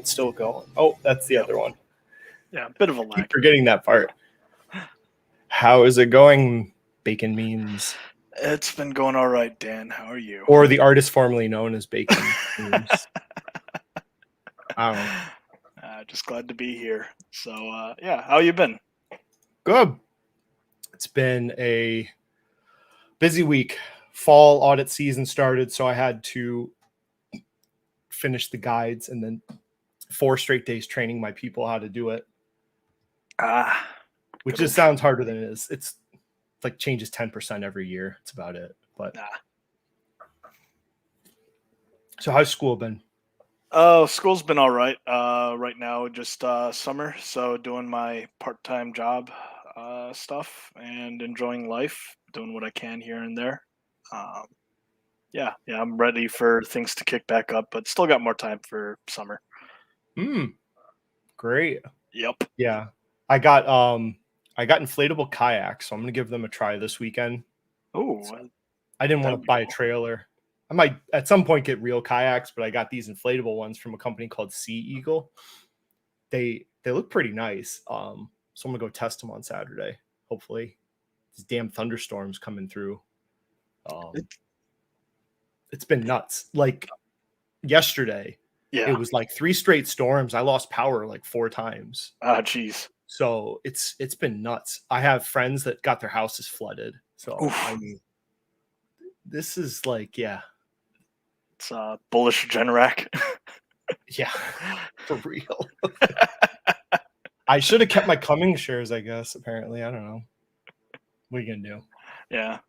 it's still going. Oh, that's the other one. Yeah, a bit of a Keep lag. forgetting that part. How is it going, BaconMemes? It's been going all right, Dan. How are you? Or the artist formerly known as BaconMemes. I don't know. Just glad to be here. So, yeah, how you been? Good. It's been a busy week. Fall audit season started, so I had to finish the guides and then 4 straight days training my people how to do it. Which just sounds harder than it is. It's like changes 10% every year. It's about it. But so how's school been? Oh, school's been all right. Right now, just summer, so doing my part-time job stuff and enjoying life, doing what I can here and there. Yeah, I'm ready for things to kick back up, but still got more time for summer. Great. Yep. Yeah. I got inflatable kayaks, so I'm gonna give them a try this weekend. Oh, I didn't want to buy a trailer. I might at some point get real kayaks, but I got these inflatable ones from a company called Sea Eagle. They look pretty nice. So I'm gonna go test them on Saturday. Hopefully, these damn thunderstorms coming through. It's been nuts. Like yesterday, it was like 3 straight storms. I lost power like 4 times. Ah, jeez. So it's been nuts. I have friends that got their houses flooded. So I mean, this is like, yeah. It's bullish Generac. Yeah, for real. I should have kept my Cummings shares, I guess, apparently. I don't know. What are you going to do? Yeah.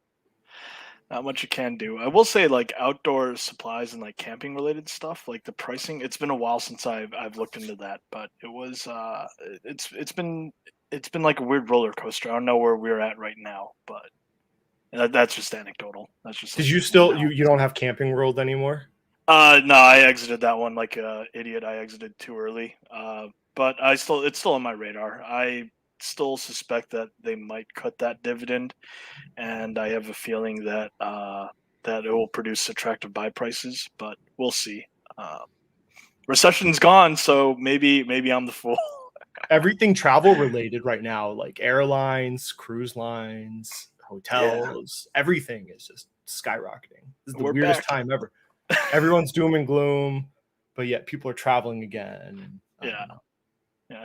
Not much you can do. I will say, like, outdoor supplies and like camping related stuff, like the pricing, it's been a while since I've looked into that, but it was it's been like a weird roller coaster. I don't know where we're at right now, but that's just anecdotal. That's just. Did you still you don't have Camping World anymore? No, I exited that one like a idiot. I exited too early. But it's still on my radar. I still suspect that they might cut that dividend, and I have a feeling that that it will produce attractive buy prices. But we'll see. Recession's gone, so maybe I'm the fool. Everything travel related right now, like airlines, cruise lines, hotels, everything is just skyrocketing. This is the weirdest time ever. Everyone's doom and gloom, but yet people are traveling again. Yeah.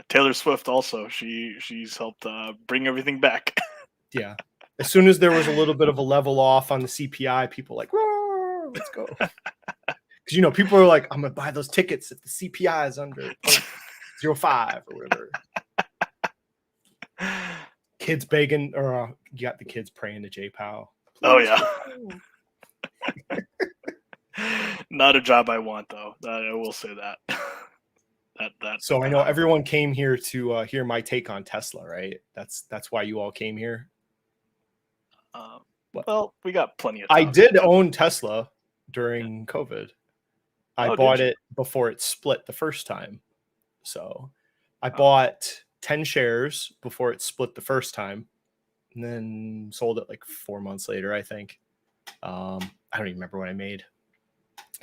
Taylor Swift also. She's helped bring everything back. Yeah. As soon as there was a little bit of a level off on the CPI, people were like, let's go. Because people are like, I'm gonna buy those tickets if the CPI is under 0.05 or whatever. Kids begging, or you got the kids praying to J-Pow. Oh yeah. Not a job I want, though. I will say that. So I know everyone came here to hear my take on Tesla, right? That's why you all came here. Well, we got plenty of time. I did own Tesla during COVID. I bought it before it split the first time. So I bought 10 shares before it split the first time, and then sold it like 4 months later, I think. I don't even remember what I made.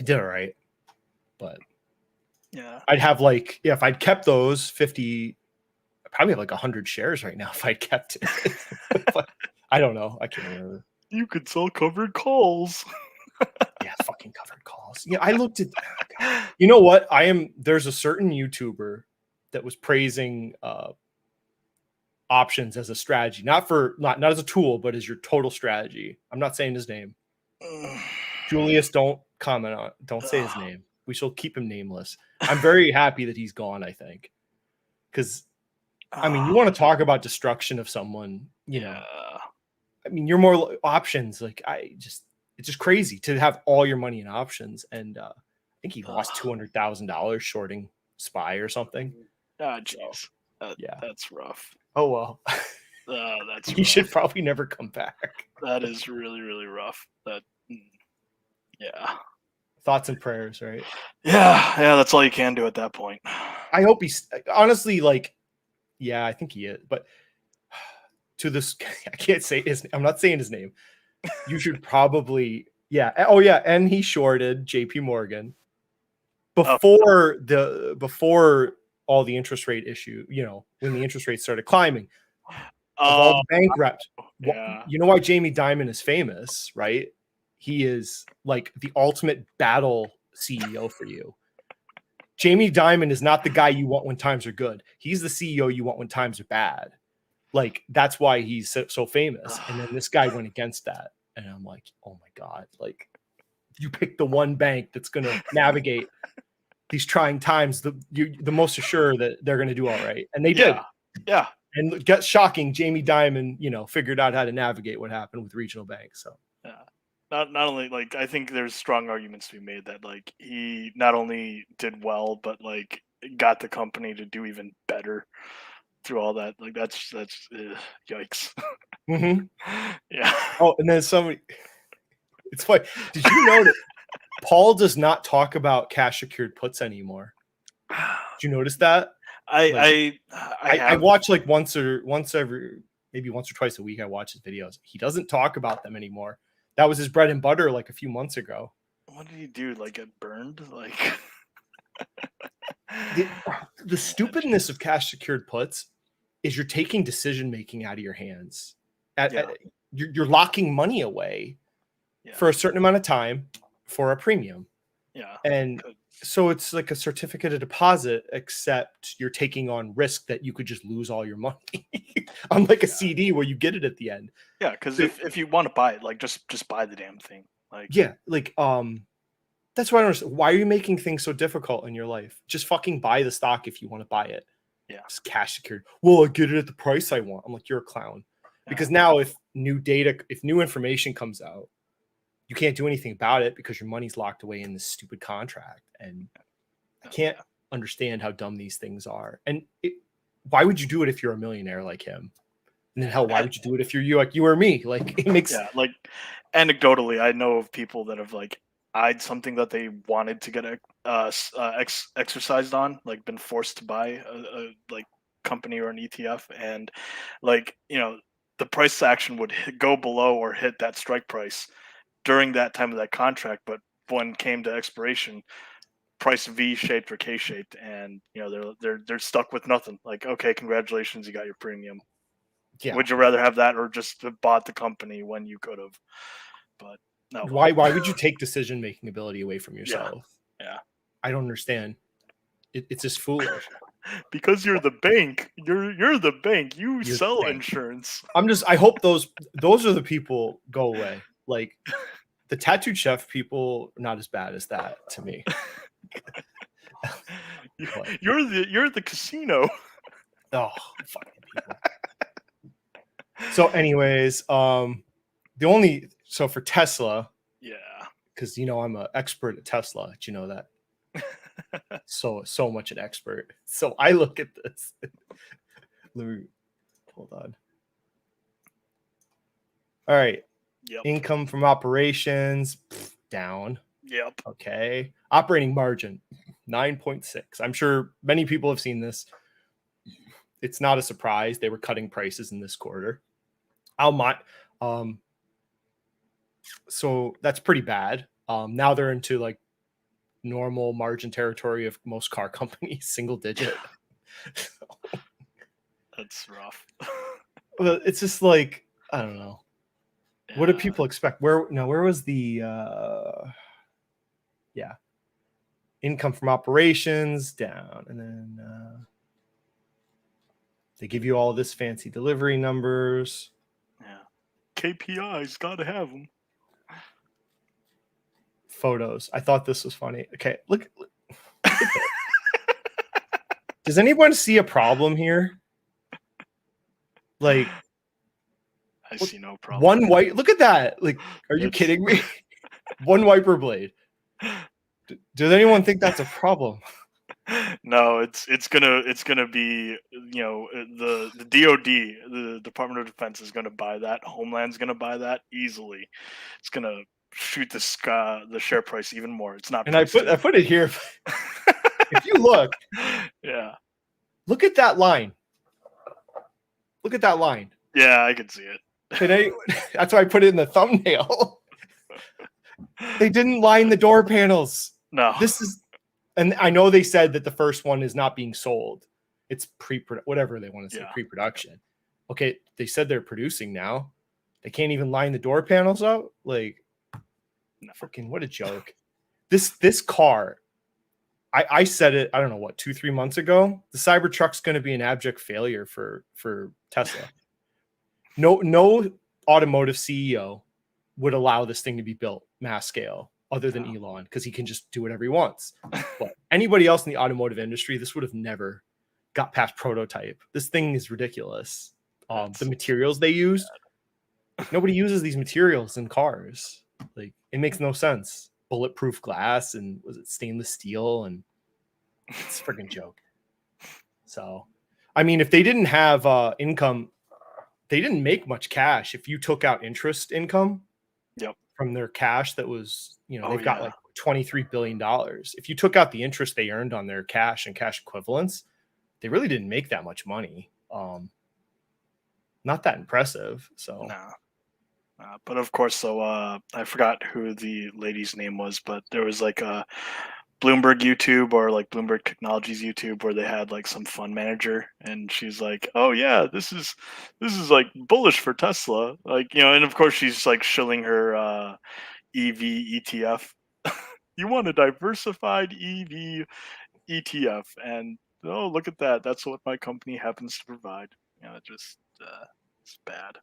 I did all right, but yeah, I'd have like, if I'd kept those 50, I probably have like 100 shares right now if I'd kept it. But I don't know. I can't remember. You could sell covered calls. Yeah, fucking covered calls. Yeah, I looked at that. You know what? There's a certain YouTuber that was praising options as a strategy, not as a tool, but as your total strategy. I'm not saying his name. Julius, don't comment on. Don't say his name. We shall keep him nameless. I'm very happy that he's gone. I think, because I mean, you want to talk about destruction of someone. You know, I mean, you're more options. Like it's just crazy to have all your money in options. And I think he lost $200,000 shorting SPY or something. Ah, jeez. Yeah, that's rough. Oh well. That's he should probably never come back. That is really, really rough. Yeah. Thoughts and prayers, right? Yeah, that's all you can do at that point. I hope he's honestly like, yeah, I think he is. But to this, I can't say his. I'm not saying his name. You should probably, yeah. Oh yeah, and he shorted JP Morgan. before all the interest rate issue, when the interest rates started climbing, of all the bank reps, you know why Jamie Dimon is famous, right? He is like the ultimate battle CEO for you. Jamie Dimon is not the guy you want when times are good. He's the CEO you want when times are bad. Like, that's why he's so famous. And then this guy went against that. And I'm like, oh my God, like, you picked the one bank that's going to navigate these trying times, the most assured that they're going to do all right. And they did. Yeah. And get shocking, Jamie Dimon, figured out how to navigate what happened with regional banks. So yeah. Not only, like, I think there's strong arguments to be made that, like, he not only did well, but like got the company to do even better through all that. Like, that's yikes. Mm-hmm. Yeah. Oh, and then somebody, it's funny. Did you know that Paul does not talk about cash secured puts anymore? Did you notice that? I watch like once or twice a week. I watch his videos. He doesn't talk about them anymore. That was his bread and butter like a few months ago. What did he do? Like, get burned? Like, the stupidness of cash secured puts is you're taking decision making out of your hands. You're locking money away for a certain amount of time for a premium. Yeah. And so it's like a certificate of deposit, except you're taking on risk that you could just lose all your money. Unlike a CD where you get it at the end. Yeah, because if you want to buy it, like, just buy the damn thing. Like, yeah, like that's why I don't understand. Why are you making things so difficult in your life? Just fucking buy the stock if you want to buy it. Yeah. It's cash secured. Well, I get it at the price I want. I'm like, you're a clown. Because now if new information comes out, you can't do anything about it because your money's locked away in this stupid contract. And I can't understand how dumb these things are. And why would you do it if you're a millionaire like him? And then hell, why would you do it if you're like you or me? Like, it makes like, anecdotally, I know of people that have like eyed something that they wanted to get exercised on, like been forced to buy a like company or an ETF, and like, the price action would go below or hit that strike price during that time of that contract, but when came to expiration, price V-shaped or K-shaped, and they're stuck with nothing. Like, okay, congratulations, you got your premium. Yeah. Would you rather have that or just bought the company when you could have? But no. Why would you take decision making ability away from yourself? Yeah. I don't understand. It's just foolish. Because you're the bank. You're the bank. You're sell insurance. I hope those are the people go away. Like, the tattooed chef people, not as bad as that to me. You're the casino. Oh, fucking people. So anyways, for Tesla, because I'm an expert at Tesla. Did you know that? so much an expert. So I look at this. Let me hold on. All right. Yep. Income from operations down. Yep. Okay. Operating margin 9.6. I'm sure many people have seen this. It's not a surprise. They were cutting prices in this quarter. So that's pretty bad. Now they're into like normal margin territory of most car companies, single digit. That's rough. Well, it's just like, I don't know. Yeah. What do people expect? Where was the income from operations down, and then they give you all this fancy delivery numbers. Yeah. KPIs, gotta have them. Photos. I thought this was funny. Okay, look at this. Does anyone see a problem here? Like, I see no problem. One white. Look at that. Like, are you kidding me? One wiper blade. Does anyone think that's a problem? No, it's gonna be, the DoD, the Department of Defense, is gonna buy that. Homeland's gonna buy that easily. It's gonna shoot the share price even more. It's not. And I put it here. If you look, look at that line. Look at that line. Yeah, I can see it. That's why I put it in the thumbnail. They didn't line the door panels. No. This is And I know they said that the first one is not being sold. It's whatever they want to say, pre-production. Okay, they said they're producing now. They can't even line the door panels out. Like, freaking what a joke. This car, I said it, I don't know what, 2-3 months ago. The Cybertruck's going to be an abject failure for Tesla. No automotive CEO would allow this thing to be built mass scale other than Elon, because he can just do whatever he wants. But anybody else in the automotive industry, this would have never got past prototype. This thing is ridiculous. The materials they use, nobody uses these materials in cars. Like, it makes no sense. Bulletproof glass and was it stainless steel, and it's a freaking joke. So, I mean, if they didn't have income, they didn't make much cash. If you took out interest income from their cash that was, they've got like $23 billion. If you took out the interest they earned on their cash and cash equivalents, they really didn't make that much money. Not that impressive. So, but of course, so I forgot who the lady's name was, but there was like a Bloomberg YouTube or like Bloomberg Technologies YouTube where they had like some fund manager, and she's like, "Oh yeah, this is like bullish for Tesla," like, and of course she's like shilling her EV ETF. You want a diversified EV ETF, and oh, look at that, that's what my company happens to provide. Just it's bad.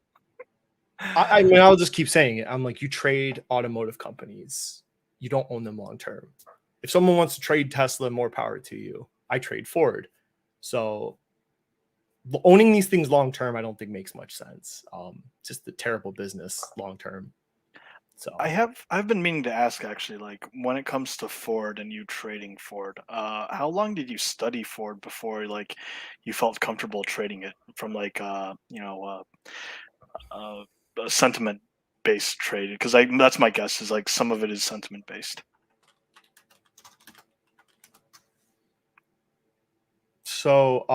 I mean, I'll just keep saying it. I'm like, you trade automotive companies, you don't own them long term. If someone wants to trade Tesla, more power to you. I trade Ford. So owning these things long term, I don't think makes much sense. Just a terrible business long term. So I've been meaning to ask, actually, like, when it comes to Ford and you trading Ford, how long did you study Ford before like you felt comfortable trading it from like a sentiment based trade? Because that's my guess, is like some of it is sentiment based. So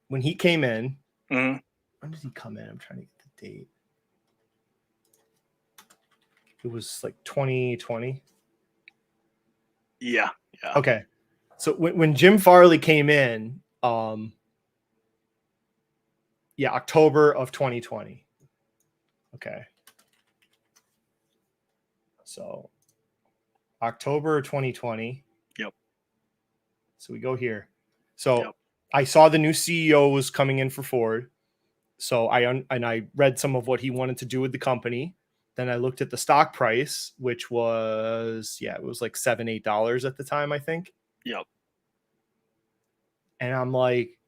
when he came in, when did he come in? I'm trying to get the date. It was like 2020. Yeah. Okay. So when Jim Farley came in, October of 2020. Okay. So October 2020. Yep. So we go here. So I saw the new CEO was coming in for Ford. So I read some of what he wanted to do with the company. Then I looked at the stock price, which was, it was like $7-8 at the time, I think. Yep. And I'm like,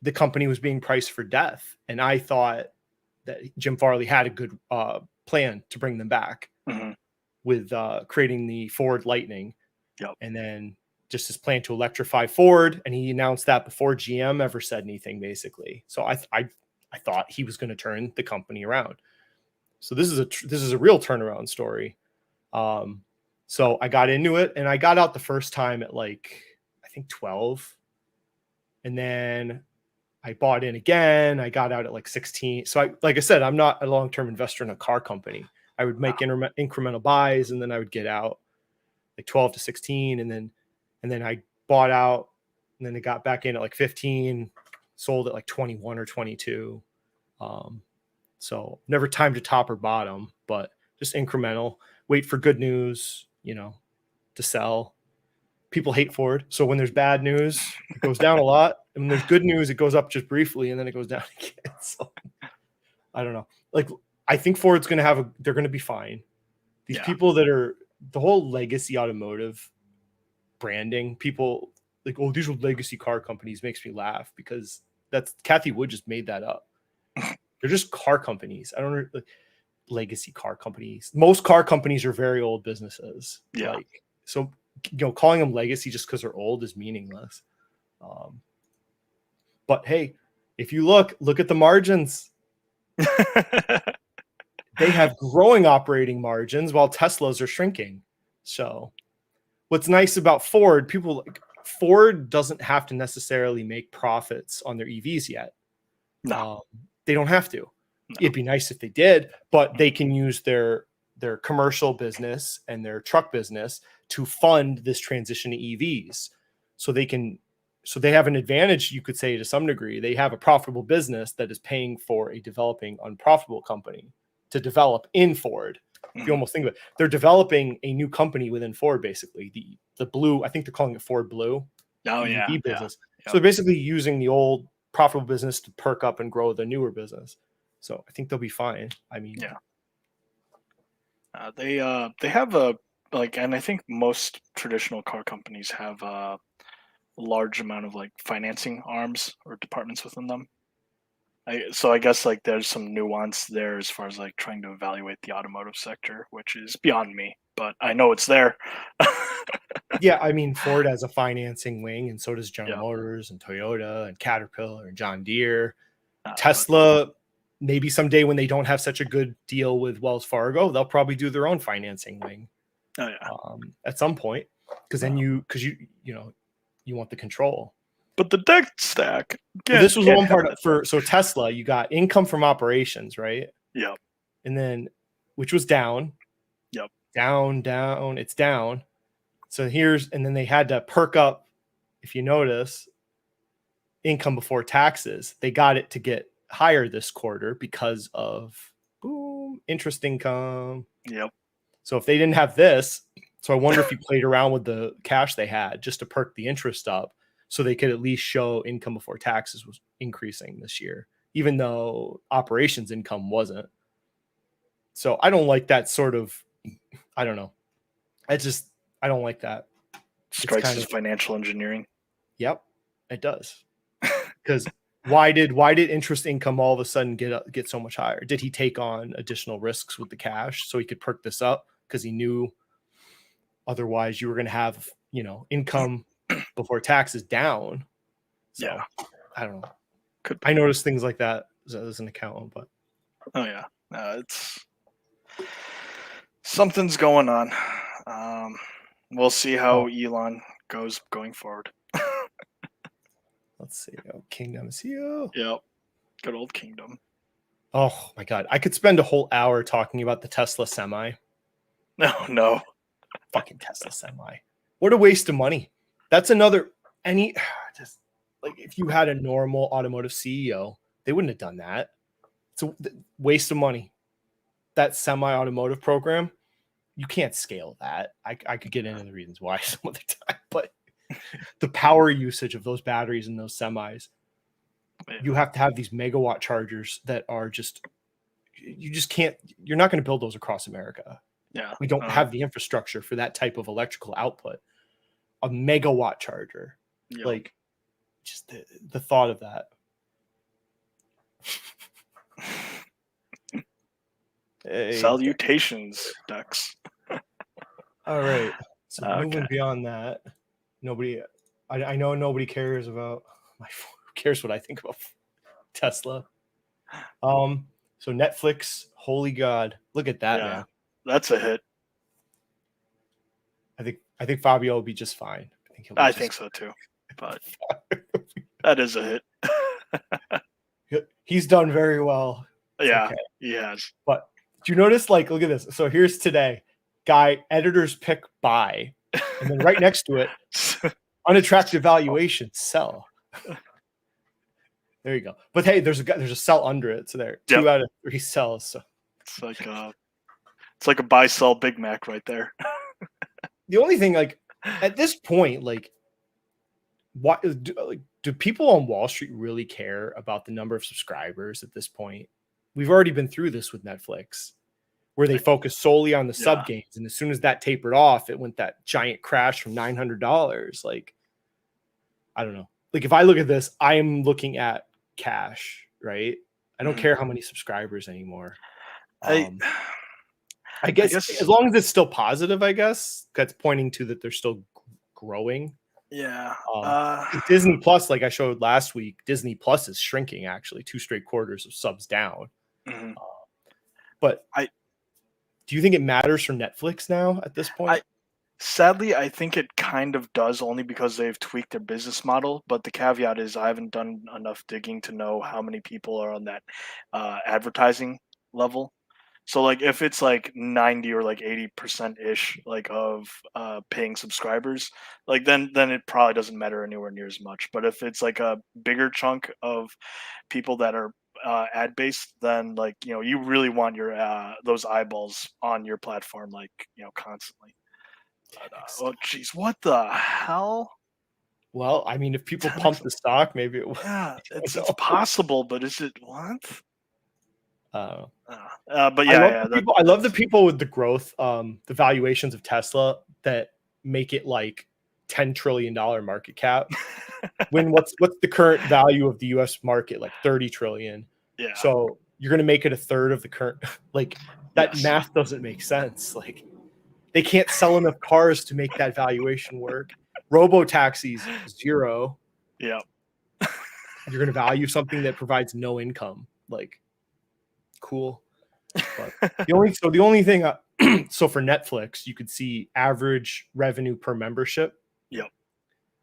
the company was being priced for death. And I thought that Jim Farley had a good plan to bring them back with creating the Ford Lightning. Yep. And then just his plan to electrify Ford. And he announced that before GM ever said anything, basically. So I thought he was going to turn the company around. So this is a real turnaround story. So I got into it, and I got out the first time at like, I think 12. And then I bought in again. I got out at like 16. So like I said, I'm not a long-term investor in a car company. I would make incremental buys, and then I would get out like 12 to 16. And then I bought out, and then I got back in at like 15, sold at like 21 or 22. So never time to top or bottom, but just incremental, wait for good news, to sell. People hate Ford. So when there's bad news, it goes down a lot. And when there's good news, it goes up just briefly, and then it goes down again. So I don't know. Like, I think Ford's going to they're going to be fine. These people that are the whole legacy automotive branding, people like, oh, these are legacy car companies, makes me laugh, because that's Kathy Wood just made that up. They're just car companies. I don't know, like, legacy car companies. Most car companies are very old businesses. Yeah. Like, so, calling them legacy just because they're old is meaningless. But hey, if you look at the margins, they have growing operating margins while Teslas are shrinking. So what's nice about Ford, Ford doesn't have to necessarily make profits on their EVs yet. No. They don't have to. No. It'd be nice if they did, but they can use their commercial business and their truck business to fund this transition to EVs. So they have an advantage, you could say, to some degree. They have a profitable business that is paying for a developing unprofitable company to develop in Ford. If you almost think of it, they're developing a new company within Ford, basically. The blue, I think they're calling it Ford Blue, the EV business. So they're basically using the old profitable business to perk up and grow the newer business. So I think they'll be fine. I mean, they have a and I think most traditional car companies have a large amount of like financing arms or departments within them. So I guess like there's some nuance there as far as like trying to evaluate the automotive sector, which is beyond me, but I know it's there. yeah, I mean, Ford has a financing wing, and so does General Yeah. Motors and Toyota and Caterpillar and John Deere. But Tesla, maybe someday when they don't have such a good deal with Wells Fargo, they'll probably do their own financing wing at some point, because then you want the control. But the debt stack. Well, this was one part so Tesla, you got income from operations, right? Yep. And then, which was down. Yep. Down. It's down. So and then they had to perk up, if you notice, income before taxes. They got it to get higher this quarter because of interest income. Yep. So if they didn't have this, so I wonder if you played around with the cash they had just to perk the interest up, so they could at least show income before taxes was increasing this year, even though operations income wasn't. So I don't like that sort of, I don't know. I don't like that. Strikes as financial engineering. Yep, it does. Because why did interest income all of a sudden get so much higher? Did he take on additional risks with the cash so he could perk this up because he knew otherwise you were going to have, income before taxes down? So, yeah, I don't know. I noticed things like that as an accountant, but it's something's going on. We'll see how Elon goes going forward. Let's see. Kingdom is you. Yep. Good old Kingdom. Oh my God. I could spend a whole hour talking about the Tesla Semi. No. Fucking Tesla Semi. What a waste of money. That's another, just like if you had a normal automotive CEO, they wouldn't have done that. It's a waste of money. That semi-automotive program, you can't scale that. I could get into the reasons why some other time, but the power usage of those batteries in those semis, you have to have these megawatt chargers that are you're not going to build those across America. Yeah. We don't have the infrastructure for that type of electrical output. A megawatt charger. Yep. Like, just the thought of that. Hey. Salutations, Dex. All right. So moving beyond that, I know nobody cares about who cares what I think about Tesla. So Netflix, holy God, look at that, man. That's a hit. I think Fabio will be just fine. I think so too. But that is a hit. He's done very well. Yeah, okay. He has. But do you notice, look at this. So here's today. Guy, editors pick buy. And then right next to it, unattractive valuation, sell. There you go. But hey, there's a sell under it. So there, 2 out of 3 sells. So it's like a buy sell Big Mac right there. The only thing, at this point, what do people on Wall Street really care about the number of subscribers at this point? We've already been through this with Netflix, where they focus solely on the sub games, and as soon as that tapered off, it went that giant crash from $900. I don't know. If I look at this, I am looking at cash, right? I don't care how many subscribers anymore. I guess as long as it's still positive, I guess that's pointing to that they're still growing. Yeah. Disney Plus, like I showed last week, Disney Plus is shrinking, actually 2 straight quarters of subs down. Mm-hmm. But do you think it matters for Netflix now at this point? Sadly, I think it kind of does, only because they've tweaked their business model. But the caveat is I haven't done enough digging to know how many people are on that advertising level. So like if it's like 90 or like 80% ish like of paying subscribers, like then it probably doesn't matter anywhere near as much. But if it's like a bigger chunk of people that are ad based, then like you really want your those eyeballs on your platform like constantly. But, oh geez, what the hell? Well, I mean, if people 10x. pump the stock, maybe it will. Yeah, I don't it's know. possible, but is it what? Uh, But I yeah, love yeah, the people. I love the people with the growth, the valuations of Tesla that make it like $10 trillion market cap. When what's the current value of the U.S. market? Like 30 trillion. yeah, So you're gonna make it a third of the current. Like that yes, math doesn't make sense. Like they can't sell enough cars to make that valuation work. Robo taxis 0. yeah, You're gonna value something that provides no income. Like cool. But the only thing so for Netflix, you could see average revenue per membership. yep,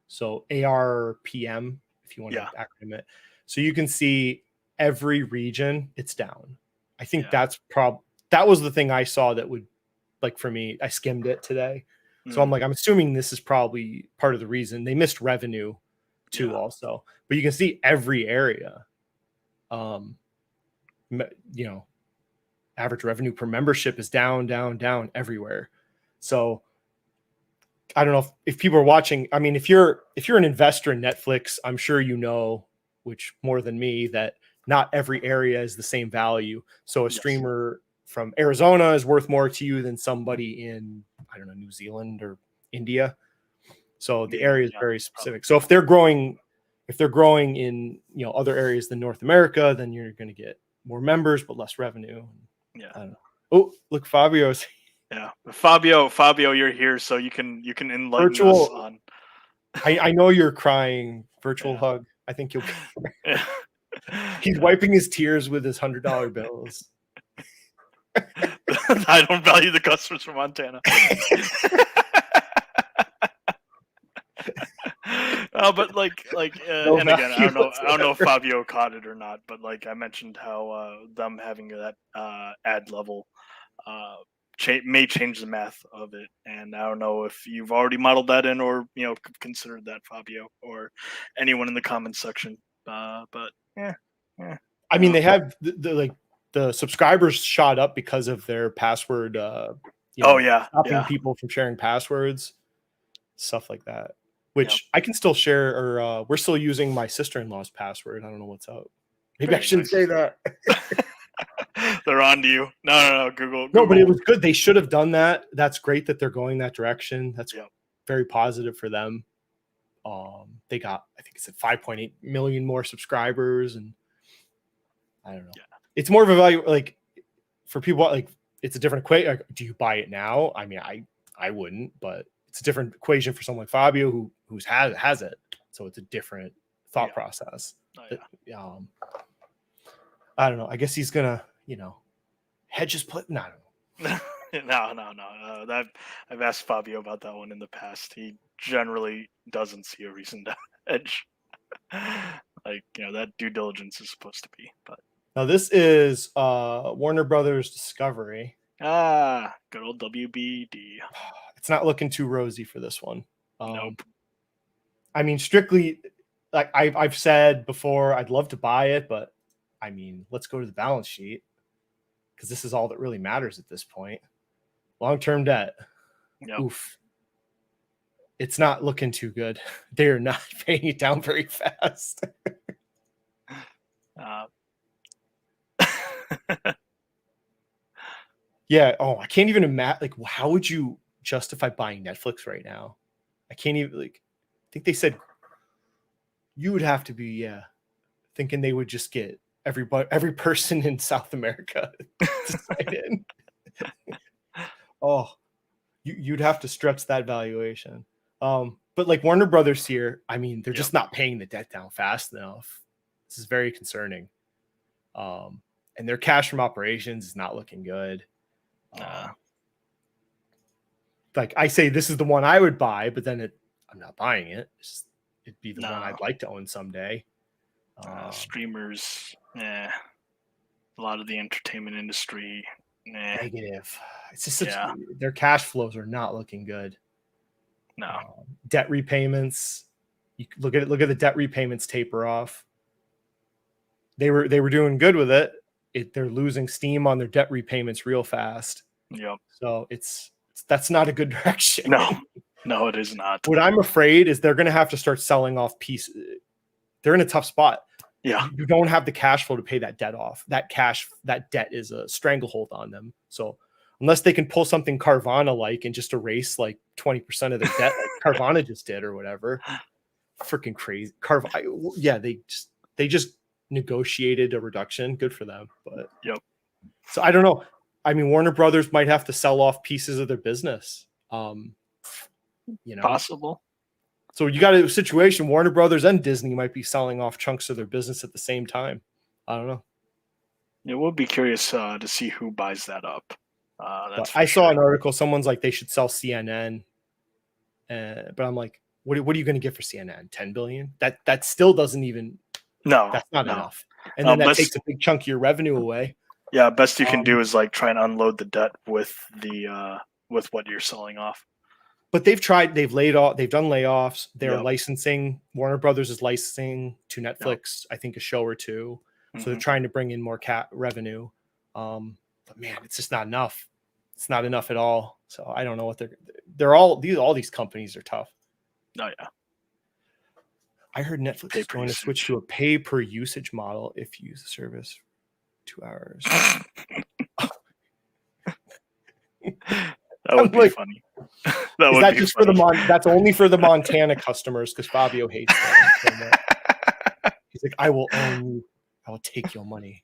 So ARPM, if you want to yeah, acronym it. So you can see every region it's down. I think yeah. that was the thing I saw that would, like, for me, I skimmed it today. So I'm Mm, like, I'm assuming this is probably part of the reason they missed revenue too yeah, also. But you can see every area. Um, you know, average revenue per membership is down, down, down everywhere. So I don't know if people are watching. I mean, if you're an investor in Netflix, I'm sure you know, which more than me, that not every area is the same value. So a yes, streamer from Arizona is worth more to you than somebody in, I don't know, New Zealand or India. So the maybe, area is yeah, very probably. specific. So if they're growing in other areas than North America, then you're going to get more members but less revenue. Yeah, I don't know. Oh, look, Fabio's yeah. Fabio, you're here, so you can enlighten us virtual. on. I know you're crying. Virtual Yeah, hug. I think you'll. yeah. He's wiping his tears with his $100 bills. I don't value the customers from Montana. But No and again, value I don't know if whatsoever. Fabio caught it or not, but like I mentioned how them having that ad level uh, may change the math of it, and I don't know if you've already modeled that in or considered that, Fabio, or anyone in the comments section. But yeah, yeah, I mean, they have the subscribers shot up because of their password. oh yeah, Stopping yeah, people from sharing passwords, stuff like that. yeah. Which I can still share, or we're still using my sister-in-law's password. I don't know what's up. Maybe I Very shouldn't nice. say that. They're on to you. No. Google, No, but Google. it was good. They should have done that. That's great that they're going that direction. That's Yeah, very positive for them. They got, I think it's at 5.8 million more subscribers, and I don't know. yeah, It's more of a value, like for people, like it's a different equation. Like, do you buy it now? I mean, I wouldn't, but it's a different equation for someone like Fabio who's has it. So it's a different thought yeah. process. Oh Um, I don't know. I guess he's gonna, hedge his put. No, I don't know. yeah. No. That I've asked Fabio about that one in the past. He generally doesn't see a reason to hedge. Like that due diligence is supposed to be, but Now this is Warner Brothers Discovery. good old WBD. It's not looking too rosy for this one. Nope. I mean, strictly, like I've said before, I'd love to buy it, but I mean, let's go to the balance sheet because this is all that really matters at this point. Long-term debt. Yep. Oof. It's not looking too good. They're not paying it down very fast. Uh, Yeah. Oh, I can't even imagine. Like, how would you justify buying Netflix right now? I can't even, like, I think they said you would have to be, thinking they would just get every person in South America to sign in. Oh, you'd have to stretch that valuation. But like Warner Brothers here, I mean, they're yep. just not paying the debt down fast enough. This is very concerning. And their cash from operations is not looking good. Like I say, this is the one I would buy, but then I'm not buying it. It'd be the one I'd like to own someday. Streamers, a lot of the entertainment industry, negative. It's just Yeah. their cash flows are not looking good. No. Debt repayments. You look at the debt repayments taper off. They were doing good with it. They're losing steam on their debt repayments real fast. Yep. So that's not a good direction. No, it is not. What I'm afraid is they're going to have to start selling off pieces. They're in a tough spot. Yeah. You don't have the cash flow to pay that debt off. That debt is a stranglehold on them. So unless they can pull something Carvana-like and just erase like 20% of their debt, like Carvana just did or whatever, freaking crazy. They just negotiated a reduction. Good for them. But yep. So I don't know. I mean, Warner Brothers might have to sell off pieces of their business. Possible. So you got a situation, Warner Brothers and Disney might be selling off chunks of their business at the same time. I don't know. It would be curious to see who buys that up. I saw an article. Someone's like, they should sell CNN. But I'm like, what are you going to get for CNN? 10 billion? That still doesn't even. No, that's not enough. And then that takes a big chunk of your revenue away. Yeah, best you can do is like try and unload the debt with what you're selling off. But they've laid off, they've done layoffs. They're licensing. Warner Brothers is licensing to Netflix, I think a show or two. So they're trying to bring in more revenue. But man, it's just not enough. It's not enough at all. So I don't know what all these companies are tough. Oh yeah. I heard Netflix is going to switch to a pay per usage model if you use the service 2 hours. That would be funny. That's only for the Montana customers because Fabio hates them. He's like, I will own you. I will take your money.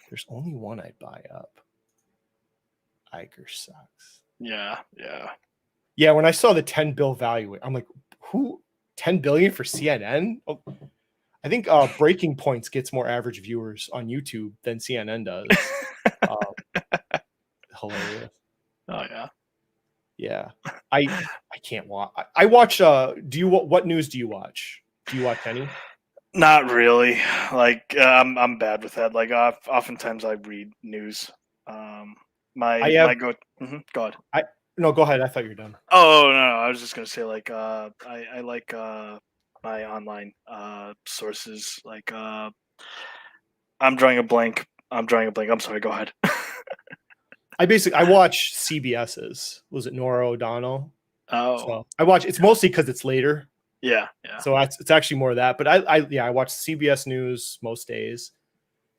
There's only one I'd buy up. Iger sucks. Yeah. Yeah, when I saw the 10 bill value, I'm like, who? 10 billion for CNN? Oh, I think Breaking Points gets more average viewers on YouTube than CNN does. Hilarious. Oh yeah. Yeah. I can't watch. I watch. What news do you watch? Do you watch any? Not really. Like I'm bad with that. Like oftentimes I read news. Go ahead. No, go ahead. I thought you were done. Oh no, I was just gonna say like I like my online sources. Like I'm drawing a blank. I'm sorry. Go ahead. I watch CBS's. Was it Nora O'Donnell? Oh, so I watch. It's mostly because it's later. Yeah. So it's actually more of that. But I watch CBS News most days,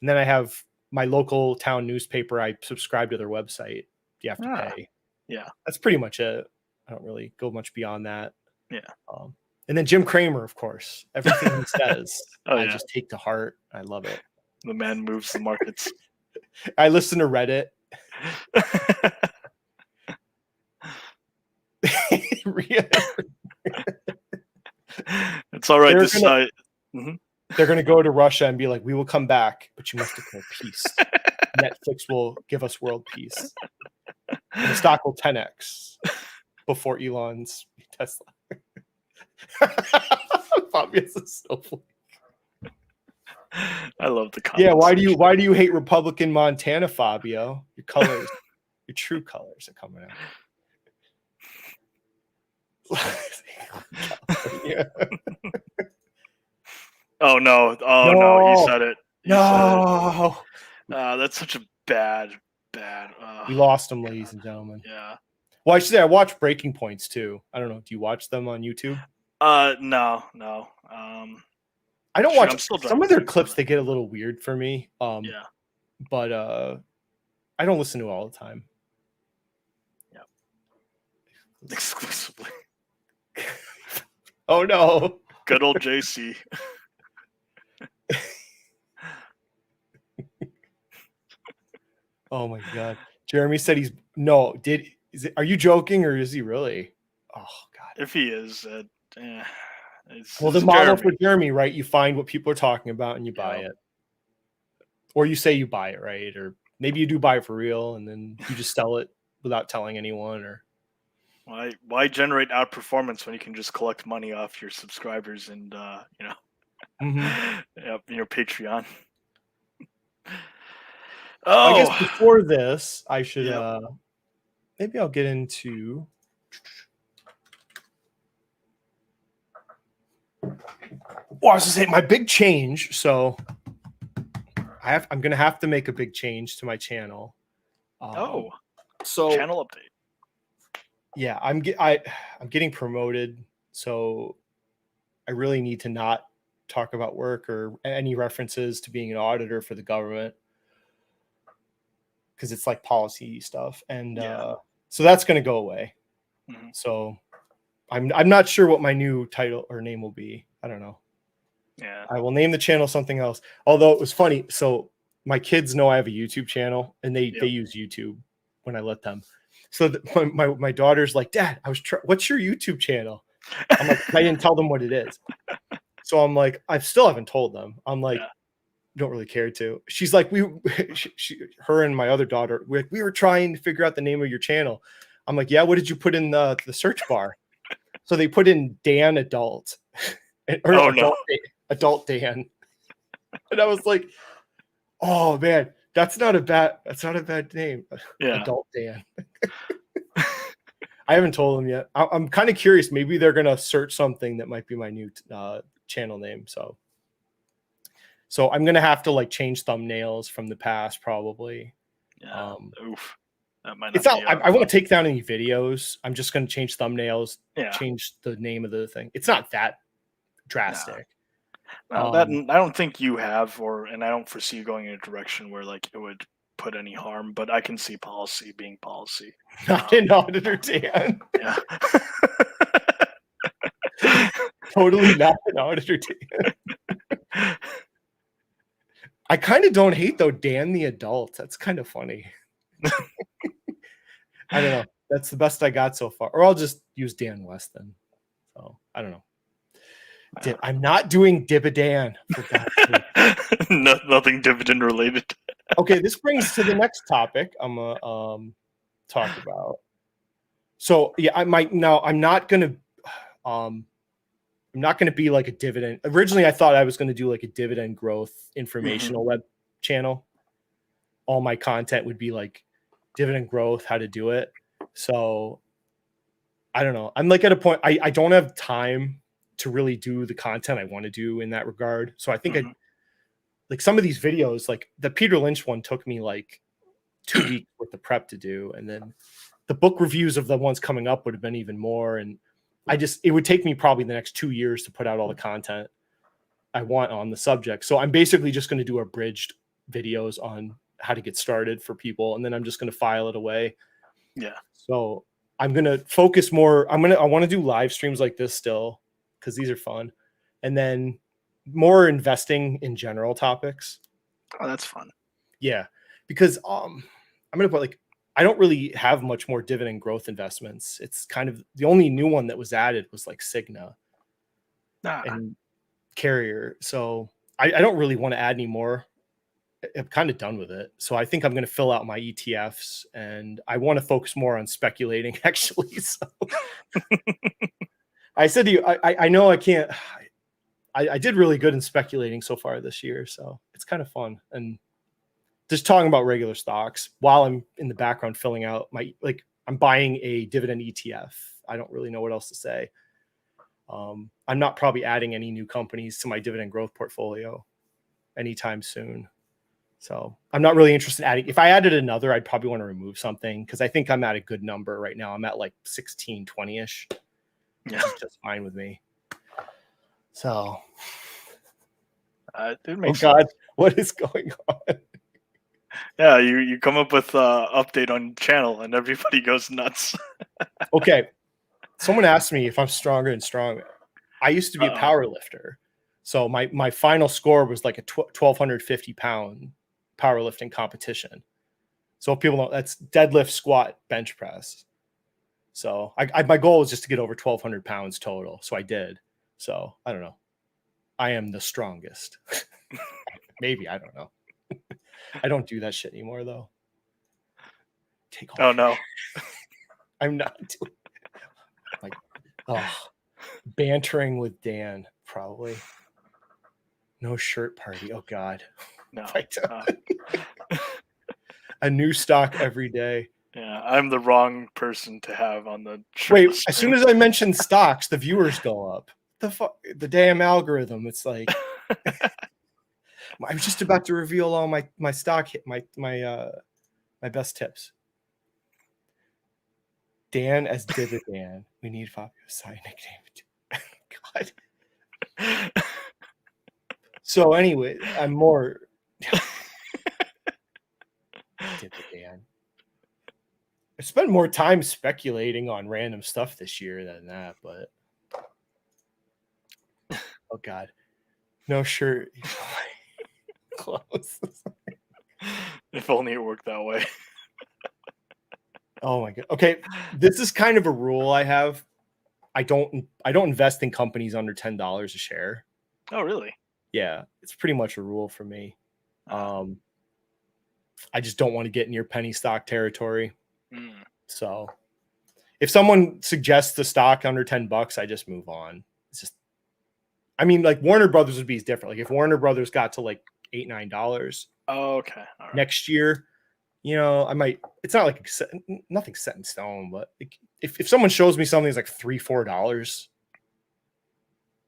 and then I have my local town newspaper. I subscribe to their website. You have to pay. Yeah, that's pretty much it. I don't really go much beyond that. Yeah. And then Jim Cramer, of course. Everything he says, I just take to heart. I love it. The man moves the markets. I listen to Reddit. It's all right. They're going to go to Russia and be like, we will come back, but you must declare peace. Netflix will give us world peace. And the stock will 10x before Elon's Tesla. Fabius is so funny. I love the comments. Yeah, why do you hate Republican Montana, Fabio? Your colors, your true colors are coming out. Yeah. Oh no! You said it. No. That's such a bad. We lost them, ladies and gentlemen. Yeah. Well, I should say I watch Breaking Points too. I don't know. Do you watch them on YouTube? No. I don't watch some of their clips. They get a little weird for me. Yeah. But I don't listen to it all the time. Yeah. Exclusively. Oh no. Good old JC. Oh my god. Jeremy said are you joking or is he really? Oh god. If he is, well, the model for Jeremy, right? You find what people are talking about and you buy it. Or you say you buy it, right? Or maybe you do buy it for real and then you just sell it without telling anyone. Or why generate outperformance when you can just collect money off your subscribers and your Patreon. I guess Oh, before this, I should yep. maybe I'll get into. Well, I was gonna say my big change. So I'm gonna have to make a big change to my channel. Oh, So channel update. yeah, I'm getting promoted, so I really need to not talk about work or any references to being an auditor for the government because it's like policy stuff, and Yeah. so that's going to go away. Mhm. So I'm not sure what my new title or name will be. I don't know. Yeah. I will name the channel something else. Although it was funny, so my kids know I have a YouTube channel, and they Yep. use YouTube when I let them. So my daughter's like, Dad, what's your YouTube channel? I'm like, I didn't tell them what it is. So I'm like, I still haven't told them. I'm like, Yeah. don't really care to. She's like, her and my other daughter, we were trying to figure out the name of your channel. I'm like, yeah, what did you put in the search bar? So they put in Dan Adult, or Oh no. adult Dan. And I was like, oh man, that's not a bad name. Yeah. Adult Dan. I haven't told them yet. I'm kind of curious. Maybe they're gonna search something that might be my new channel name. So I'm gonna have to like change thumbnails from the past, probably. Yeah. Oof. That might It's not not. be. I won't take down any videos. I'm just gonna change thumbnails, Yeah. change the name of the thing. It's not that drastic. No, that I don't think you have, and I don't foresee you going in a direction where like it would put any harm. But I can see policy being policy. Not an auditor, Dan. Yeah. Totally not an auditor, Dan. I kind of don't hate though, Dan the adult. That's kind of funny. I don't know. That's the best I got so far. Or I'll just use Dan Weston. So I don't know. I'm not doing Dibidan for God's sake. Nothing dividend related. Okay, this brings to the next topic I'm gonna talk about. So yeah, I'm not gonna be like a dividend. Originally, I thought I was gonna do like a dividend growth informational web channel. All my content would be like dividend growth, how to do it. So I don't know. I'm like at a point I don't have time to really do the content I want to do in that regard. So I think I like some of these videos, like the Peter Lynch one took me like 2 weeks worth of prep to do. And then the book reviews of the ones coming up would have been even more. And it would take me probably the next 2 years to put out all the content I want on the subject. So I'm basically just going to do abridged videos on how to get started for people. And then I'm just going to file it away. Yeah. So I'm going to focus more. I want to do live streams like this still, because these are fun. And then more investing in general topics. Oh, that's fun. Yeah. Because I'm going to put like, I don't really have much more dividend growth investments. It's kind of the only new one that was added was like Cigna and Carrier. So I don't really want to add any more. I'm kind of done with it. So I think I'm going to fill out my ETFs, and I want to focus more on speculating actually. So I said to you, I know I can't, I did really good in speculating so far this year. So it's kind of fun. And just talking about regular stocks while I'm in the background filling out I'm buying a dividend ETF. I don't really know what else to say. I'm not probably adding any new companies to my dividend growth portfolio anytime soon. So I'm not really interested in adding. If I added another, I'd probably want to remove something because I think I'm at a good number right now. I'm at like 16, 20-ish. Yeah. Which is just fine with me. So, Oh God, sense. What is going on? Yeah, you come up with update on channel and everybody goes nuts. Okay. Someone asked me if I'm stronger and stronger. I used to be a power lifter. So my final score was like a 1,250 pound powerlifting competition. So if people know, that's deadlift, squat, bench press. So my goal was just to get over 1,200 pounds total. So I did. So I don't know. I am the strongest. Maybe, I don't know. I don't do that shit anymore though. Take off. Oh no. I'm not doing like bantering with Dan, probably. No shirt party. Oh God. No. A new stock every day. Yeah, I'm the wrong person to have on the Wait, shirtless as stream. soon as I mention stocks, the viewers go up. The damn algorithm. It's like I was just about to reveal all my stock hit my best tips. Dan as Dividan. We need Fabio's side nickname. God. So anyway, I'm more Dividan. I spent more time speculating on random stuff this year than that, but oh god. No shirt. Close. If only it worked that way. Oh my god. Okay, this is kind of a rule I have. I don't invest in companies under $10 a share. Oh, really? Yeah, it's pretty much a rule for me. I just don't want to get near penny stock territory. So if someone suggests a stock under $10, I just move on. It's just, I mean, like Warner Brothers would be different. Like if Warner Brothers got to like $8, $9 okay. All right. next year, you know, I might. It's not like nothing's set in stone, but like, if someone shows me something that's like $3, $4,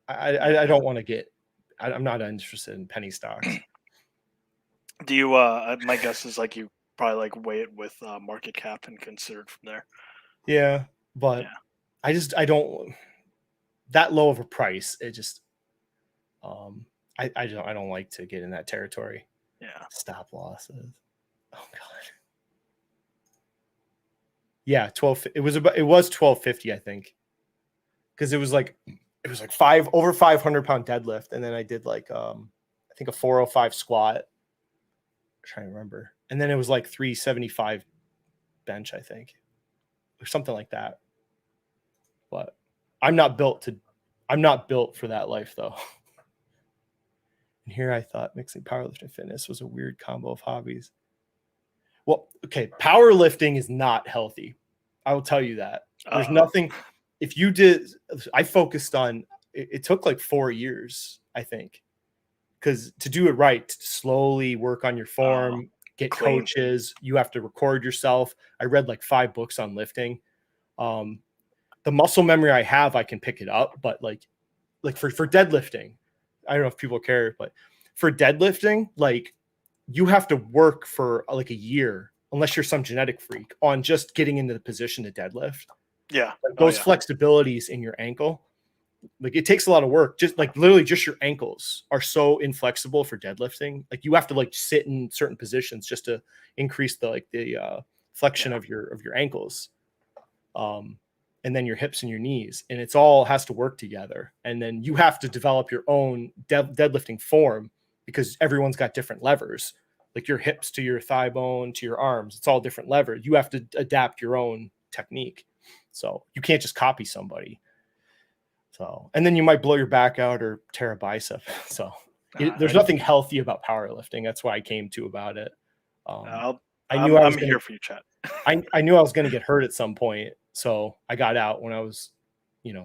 I don't want to get. I'm not interested in penny stocks. Do you? My guess is like you probably like weigh it with market cap and consider it from there. Yeah, but yeah. I don't that low of a price. It just I don't like to get in that territory. Yeah. Stop losses. Oh god. Yeah, 12. It was 1250, I think. Because it was like over 500-pound deadlift, and then I did like I think a 405 squat. I'm trying to remember. And then it was like 375 bench, I think. Or something like that. But I'm not built for that life though. And here I thought mixing powerlifting and fitness was a weird combo of hobbies. Well, okay, powerlifting is not healthy. I will tell you that. There's nothing. If you did, I focused on. It took like 4 years, I think, because to do it right, to slowly work on your form, get coaches. You have to record yourself. I read like 5 books on lifting. The muscle memory I have, I can pick it up, but like for deadlifting, I don't know if people care, but for deadlifting, like you have to work for like a year, unless you're some genetic freak, on just getting into the position to deadlift. Yeah. Like those flexibilities in your ankle, like it takes a lot of work. Just like literally just your ankles are so inflexible for deadlifting. Like you have to like sit in certain positions just to increase the flexion of your ankles. And then your hips and your knees, and it's all has to work together. And then you have to develop your own deadlifting form because everyone's got different levers, like your hips to your thigh bone to your arms. It's all different levers. You have to adapt your own technique. So you can't just copy somebody. So, and then you might blow your back out or tear a bicep. So there's nothing healthy about powerlifting. That's why I came to about it. I'm here for you, chat. I knew I was going to get hurt at some point. So I got out when I was,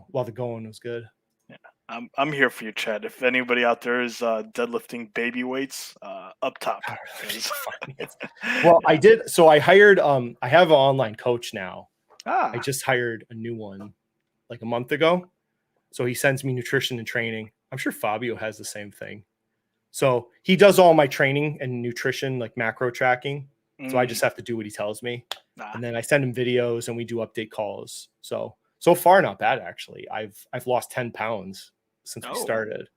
while the going was good. Yeah, I'm here for you, Chad. If anybody out there is deadlifting baby weights, up top. Well, I did. So I hired. I have an online coach now. I just hired a new one like a month ago. So he sends me nutrition and training. I'm sure Fabio has the same thing. So he does all my training and nutrition, like macro tracking. So I just have to do what he tells me. And then I send him videos and we do update calls. So far, not bad, actually. I've lost 10 pounds since we started.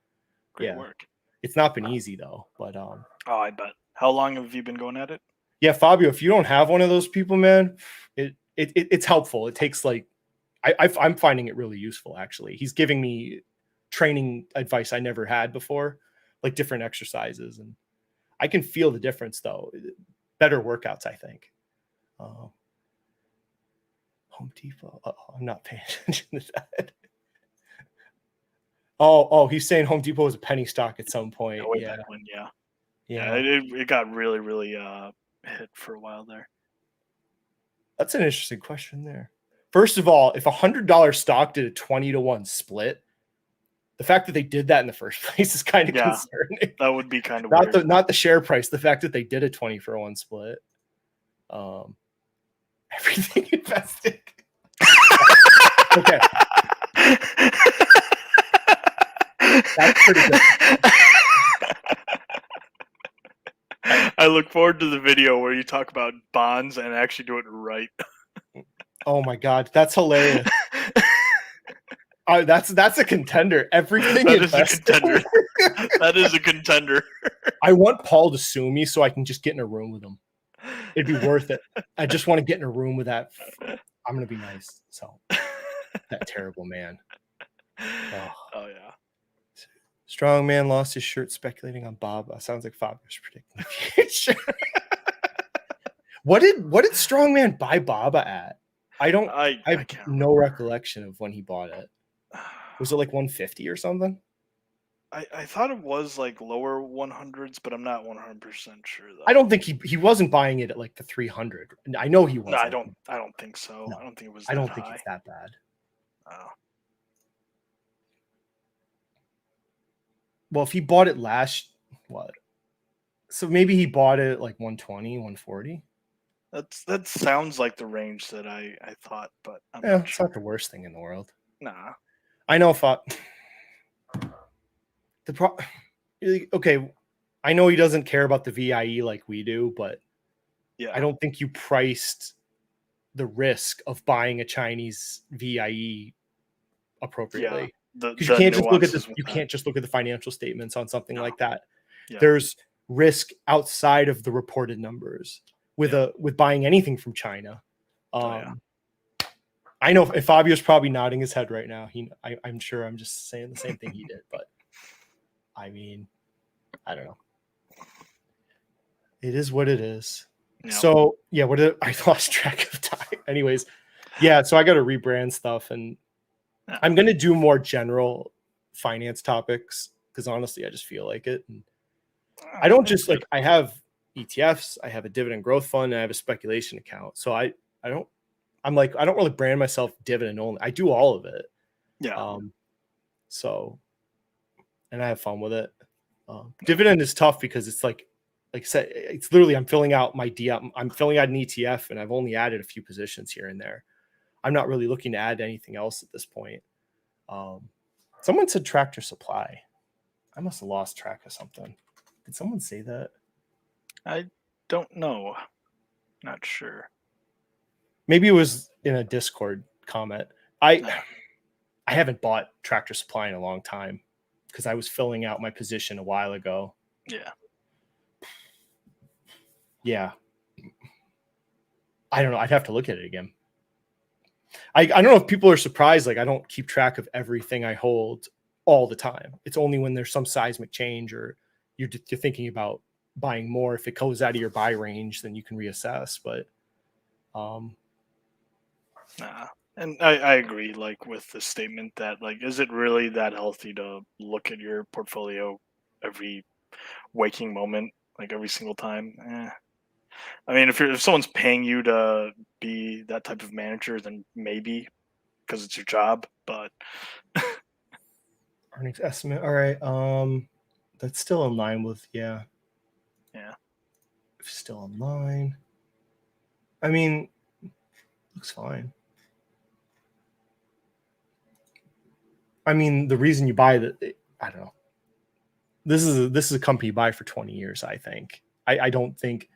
Great work. It's not been easy though, but I bet. How long have you been going at it? Yeah, Fabio, if you don't have one of those people, man, it's helpful. It takes like I'm finding it really useful, actually. He's giving me training advice I never had before, like different exercises, and I can feel the difference though. Better workouts, I think. Home Depot. I'm not paying attention to that. Oh, he's saying Home Depot was a penny stock at some point. Yeah. It got really, really hit for a while there. That's an interesting question there. First of all, if $100 stock did a 20-to-1 split, the fact that they did that in the first place is kind of concerning. That would be kind of weird. Not the share price, the fact that they did a 20-for-1 split. Everything invested. Okay. That's pretty good. I look forward to the video where you talk about bonds and actually do it right. Oh my God, that's hilarious. That's a contender. Everything That is a invested. contender. That is a contender. I want Paul to sue me so I can just get in a room with him. It'd be worth it. I just want to get in a room with that. I'm gonna be nice. So that terrible man. Oh yeah. Strong man lost his shirt speculating on Bob. Sounds like Fabio's predicting the future. What did Strong Man buy Baba at? I have no recollection of when he bought it. Was it like 150 or something? I thought it was like lower 100s, but I'm not 100% sure though. I don't think he wasn't buying it at like the 300. I know he wasn't. No, I don't think so. No, I don't think it was. I don't think it's that bad. Oh. Well, if he bought it so maybe he bought it at like 120, 140. That sounds like the range that I thought, but I'm yeah, not it's sure. not the worst thing in the world. Nah. I know okay, I know he doesn't care about the VIE like we do, but yeah, I don't think you priced the risk of buying a Chinese VIE appropriately. Because you can't just look at this. You can't just look at the financial statements on something like that. Yeah. There's risk outside of the reported numbers with buying anything from China. I know if Fabio's probably nodding his head right now. I'm sure I'm just saying the same thing he did, but I mean, I don't know. It is what it is. Yeah. So yeah, I lost track of time. Anyways, yeah. So I got to rebrand stuff, and I'm gonna do more general finance topics because honestly, I just feel like it. And I don't just like I have ETFs, I have a dividend growth fund, and I have a speculation account. So I don't really brand myself dividend only. I do all of it. Yeah. So, and I have fun with it. Dividend is tough because it's like I said, it's literally I'm filling out my DM. I'm filling out an ETF, and I've only added a few positions here and there. I'm not really looking to add anything else at this point. Someone said Tractor Supply. I must have lost track of something. Did someone say that? I don't know. Not sure. Maybe it was in a Discord comment. I haven't bought Tractor Supply in a long time because I was filling out my position a while ago. Yeah. Yeah. I don't know. I'd have to look at it again. I don't know if people are surprised. Like I don't keep track of everything I hold all the time. It's only when there's some seismic change or you're thinking about buying more. If it goes out of your buy range, then you can reassess. But and I agree, like with the statement that like, is it really that healthy to look at your portfolio every waking moment, like every single time? I mean, if someone's paying you to be that type of manager, then maybe because it's your job. But earnings estimate, all right. That's still in line with yeah. Still in line. I mean, looks fine. I mean, the reason you buy I don't know. This is a company you buy for 20 years. I think. I don't think.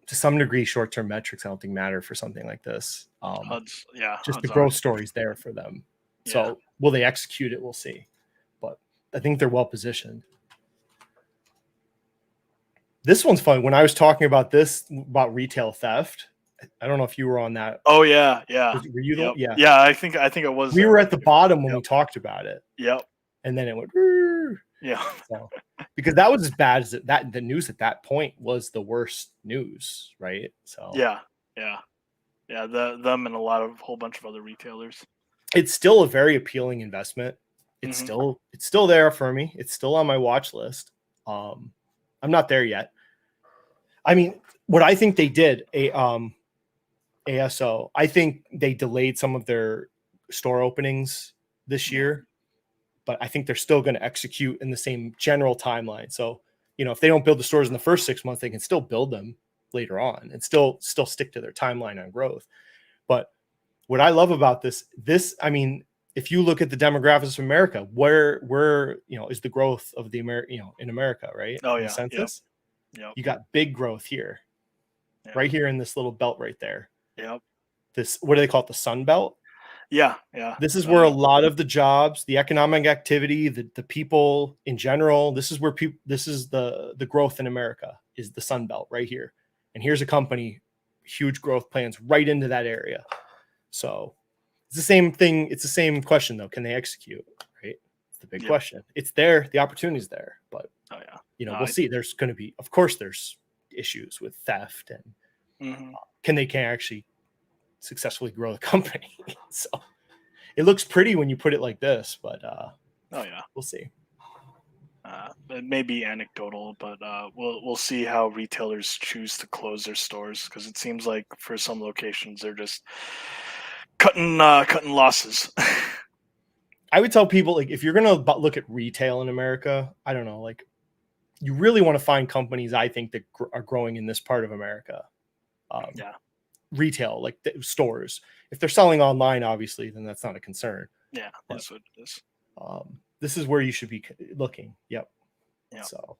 To some degree, short-term metrics I don't think matter for something like this. Just the growth story's there for them. Yeah. So will they execute it? We'll see. But I think they're well positioned. This one's fun. When I was talking about retail theft, I don't know if you were on that. Oh yeah. Were you? Yep. Yeah. I think it was. We were at the bottom when we talked about it. Yep. And then it went. Yeah. So, because that was as bad as that. The news at that point was the worst news, right? So. Yeah. Them and a whole bunch of other retailers. It's still a very appealing investment. It's still there for me. It's still on my watch list. I'm not there yet. I mean, what I think they did, ASO, I think they delayed some of their store openings this year, but I think they're still going to execute in the same general timeline. So, if they don't build the stores in the first 6 months, they can still build them later on and still stick to their timeline on growth. But what I love about this, I mean, if you look at the demographics of America, where is the growth of the in America, right? Oh in yeah. the census, Yep. you got big growth here, right here in this little belt right there. Yep. This, what do they call it? The Sun Belt. Yeah. This is where a lot of the jobs, the economic activity, the people in general, this is where this is the growth in America, is the Sun Belt right here. And here's a company, huge growth plans right into that area. So it's the same thing. It's the same question though. Can they execute? Right. It's the big question. It's there. The opportunity is there, but we'll see. There's going to be, of course, there's issues with theft and can they actually successfully grow the company. So it looks pretty when you put it like this, but we'll see. It may be anecdotal, but we'll see how retailers choose to close their stores, because it seems like for some locations they're just cutting losses. I would tell people, like, if you're gonna look at retail in America, I don't know, like, you really want to find companies, I think, that are growing in this part of America. Retail, like stores. If they're selling online, obviously, then that's not a concern. Yeah, that's what it is. This is where you should be looking. Yep. Yeah. So,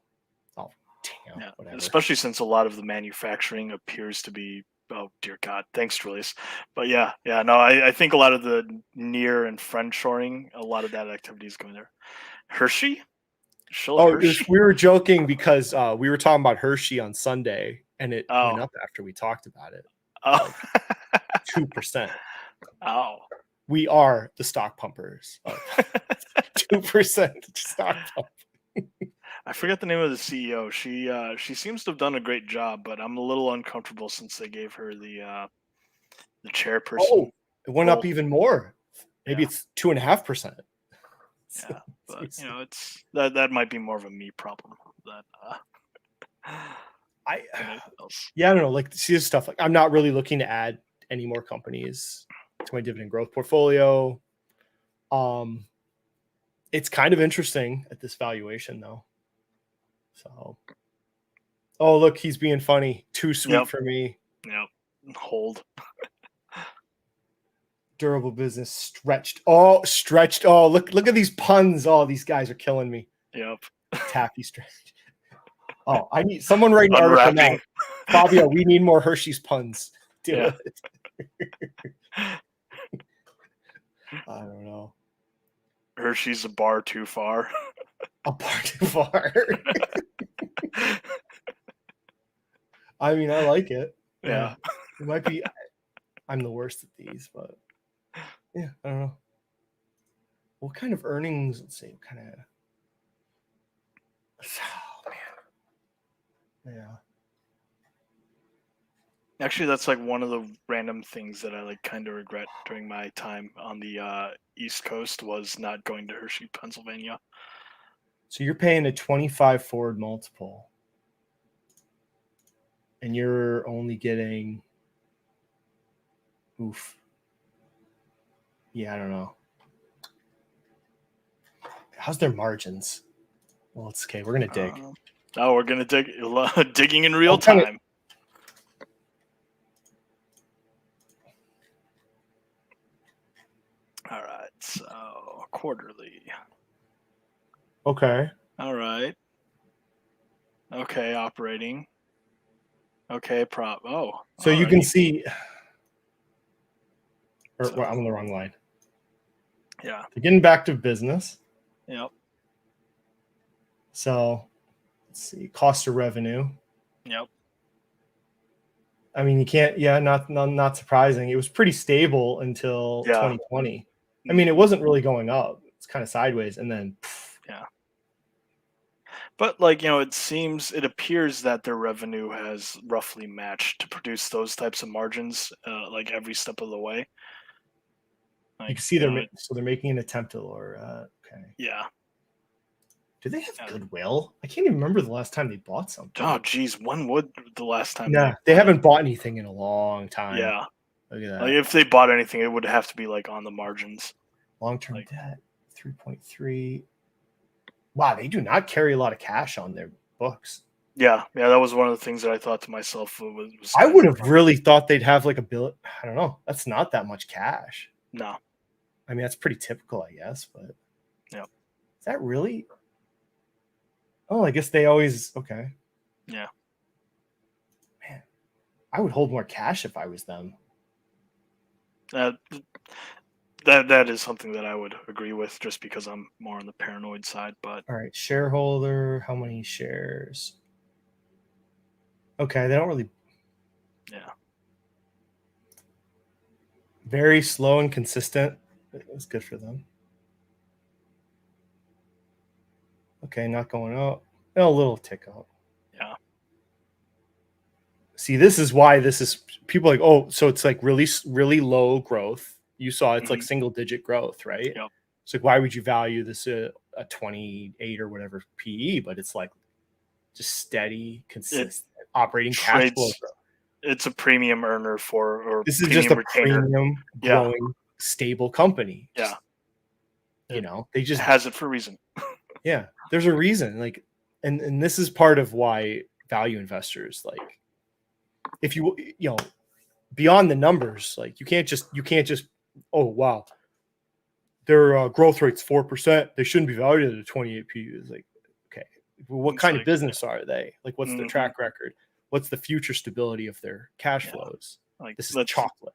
whatever. Especially since a lot of the manufacturing appears to be, oh dear God, thanks, Julius. But no, I think a lot of the near and friend shoring, a lot of that activity is going there. Hershey? Hershey? We were joking because we were talking about Hershey on Sunday, and it went up after we talked about it. Oh. Like 2%. Oh. We are the stock pumpers. 2% stock pump. I forget the name of the CEO. She seems to have done a great job, but I'm a little uncomfortable since they gave her the chairperson. Oh, it went up even more. Maybe it's 2.5%. Yeah, but it's that might be more of a me problem than I don't know. Like, see this stuff. Like, I'm not really looking to add any more companies to my dividend growth portfolio. It's kind of interesting at this valuation, though. So, look, he's being funny. Too sweet for me. Yep. Hold. Durable business stretched. Oh, stretched. Oh, look at these puns. Oh, these guys are killing me. Yep. Taffy stretched. Oh, I need someone write an article now. Fabio, we need more Hershey's puns. Do it. I don't know. Hershey's a bar too far. A bar too far. I mean, I like it. Yeah. It might be. I'm the worst at these, but yeah, I don't know. What kind of earnings? Let's see. What kind of. Oh man. Yeah. Actually, that's like one of the random things that I like kind of regret during my time on the East Coast was not going to Hershey, Pennsylvania. So you're paying a 25 forward multiple, and you're only getting. Oof. Yeah, I don't know. How's their margins? Well, it's okay. We're gonna dig. We're gonna dig. Digging in real time. All right, so quarterly. Okay. All right. Okay, operating. Okay, prop. Oh. So you can see. I'm on the wrong line. Yeah. They're getting back to business. Yep. So let's see. Cost of revenue. Yep. I mean, you can't. Yeah, not surprising. It was pretty stable until 2020. I mean, it wasn't really going up. It's kind of sideways, and then. Yeah. But like, it appears that their revenue has roughly matched to produce those types of margins, like every step of the way. Like, you can see they're making an attempt to lower. Okay. Yeah. Do they have goodwill? I can't even remember the last time they bought something. Oh, geez, when would the last time? Nah, they haven't bought anything in a long time. Yeah. Look at that. Like, if they bought anything, it would have to be like on the margins. Long-term debt, 3.3. Wow, they do not carry a lot of cash on their books. Yeah, that was one of the things that I thought to myself was I kind would of have really thought they'd have like a bill. I don't know. That's not that much cash. no. I mean, that's pretty typical, I guess. But Yeah. is that really? Oh, I guess they always okay. Yeah. Man, I would hold more cash if I was them. That is something that I would agree with, just because I'm more on the paranoid side. But All right, shareholder, how many shares? Okay, they don't really. yeah, Very slow and consistent. It's good for them. Okay, not going up. A little tick up. yeah, See, this is why this is people like, oh, so it's like really, really low growth. You saw it's like single digit growth, right? Yep. It's like, why would you value this a 28 or whatever PE? But it's like just steady, consistent operating cash flow. It's a premium earner or this is just a retainer. Premium growing stable company. Yeah. You know, they just has it for a reason. Yeah, there's a reason. Like, and this is part of why value investors, like, if you know, beyond the numbers, like you can't just oh wow, their growth rate's 4%, they shouldn't be valued at a 28 P. It's like, okay, well, what kind of business are they? Like, what's their track record? What's the future stability of their cash flows? Like, this is chocolate.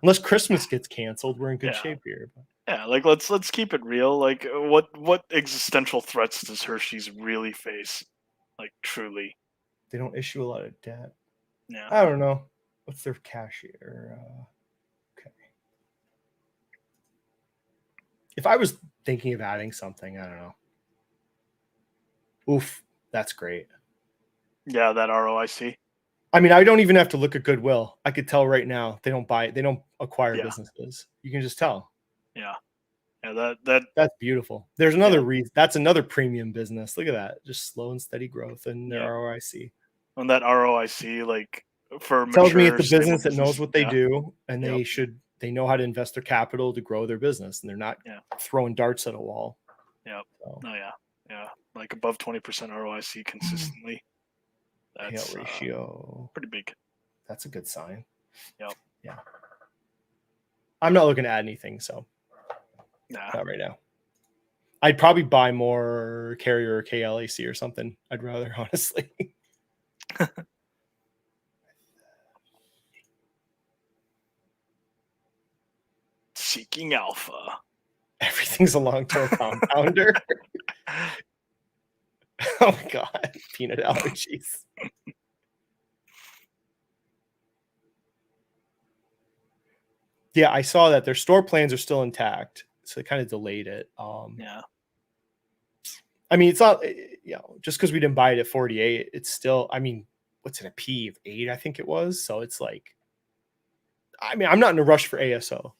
Unless Christmas gets canceled, we're in good shape here. But. Yeah, like let's keep it real. Like, what existential threats does Hershey's really face? Like, truly, they don't issue a lot of debt. Yeah, I don't know. What's their cashier? Okay. If I was thinking of adding something, I don't know. Oof, that's great. Yeah, that ROIC. I mean, I don't even have to look at Goodwill. I could tell right now they don't acquire businesses. You can just tell. Yeah, that's beautiful. There's another reason. That's another premium business. Look at that, just slow and steady growth in their ROIC. On that ROIC, like for tells me it's a business that knows what they do, and they know how to invest their capital to grow their business, and they're not throwing darts at a wall. Yeah. So. Oh yeah, like above 20% ROIC consistently. That's payout ratio pretty big. That's a good sign. Yep. Yeah. I'm not looking to add anything, so not right now. I'd probably buy more Carrier or KLAC or something. I'd rather, honestly. Seeking alpha. Everything's a long-term compounder. Oh my god, peanut allergies. Yeah, I saw that their store plans are still intact, so they kind of delayed it. Yeah. I mean, it's not, just because we didn't buy it at 48, it's still, I mean, what's it, a P of 8, I think it was. So it's like, I mean, I'm not in a rush for ASO.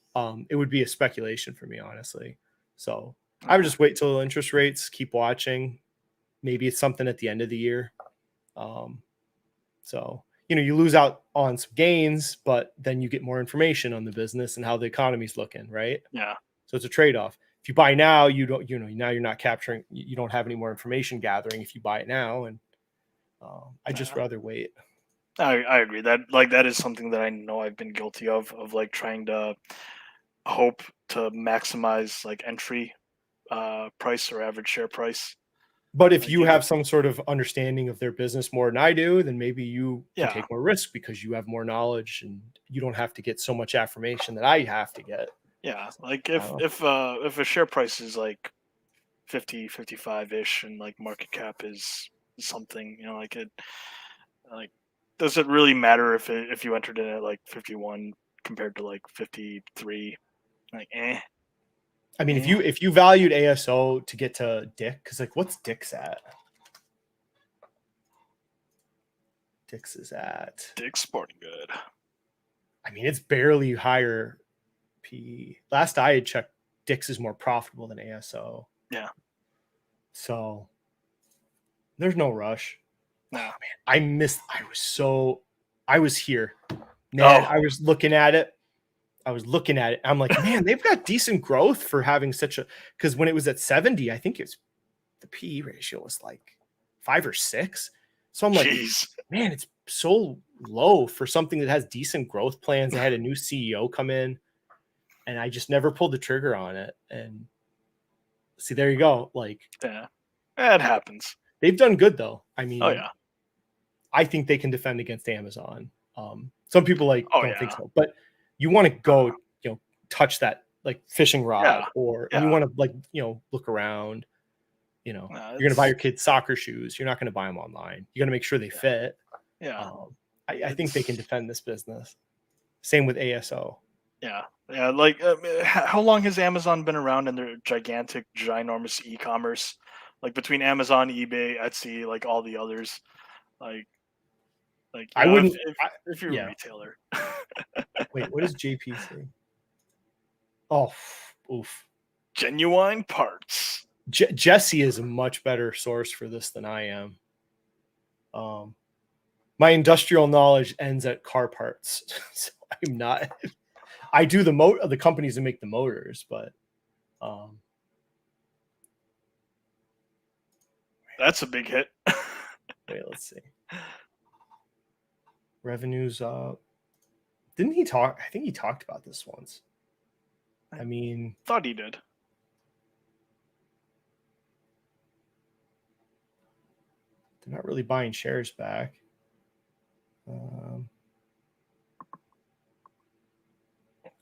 It would be a speculation for me, honestly. So I would just wait till interest rates, keep watching. Maybe it's something at the end of the year. So, you lose out on some gains, but then you get more information on the business and how the economy's looking, right? Yeah. So it's a trade-off. If you buy now, you don't, now you're not capturing, you don't have any more information gathering if you buy it now. And I'd just rather wait. I agree that is something that I know I've been guilty of like trying to hope to maximize like entry price or average share price. But if you have some sort of understanding of their business more than I do, then maybe you can take more risk because you have more knowledge and you don't have to get so much affirmation that I have to get. Yeah, like if a share price is like 50, 55-ish and like market cap is something, like it, like, does it really matter if you entered in at like 51 compared to like 53? Like, I mean, if you valued ASO to get to Dick, because like, what's Dick's at? Dick's is at Dick's Sporting Good. I mean, it's barely higher PE. Last I had checked, Dick's is more profitable than ASO. Yeah. So there's no rush. No, man, I was here. Man, I was looking at it. I'm like, man, they've got decent growth for having because when it was at 70, I think the PE ratio was like 5 or 6. So I'm like, Jeez. man, it's so low for something that has decent growth plans. They had a new CEO come in, and I just never pulled the trigger on it. And see, there you go. Like, Yeah, it happens. they've done good though. I mean, Oh yeah. I think they can defend against Amazon. Some people Oh don't think yeah. so, but you want to go, touch that like fishing rod, Yeah. and you want to look around. You're going to buy your kids soccer shoes. You're not going to buy them online. You got to make sure they fit. Yeah. I think they can defend this business. Same with ASO. Yeah. Yeah. Like, how long has Amazon been around in their gigantic, ginormous e-commerce? Like between Amazon, eBay, Etsy, like all the others. Like, I wouldn't. if you're a retailer. Wait, what is GPC? Oh, oof. Genuine parts. Jesse is a much better source for this than I am. My industrial knowledge ends at car parts, so I'm not. I do the companies that make the motors, but that's a big hit. wait, let's see. Revenues up. Didn't he talk? I think he talked about this once. I mean, thought he did. They're not really buying shares back.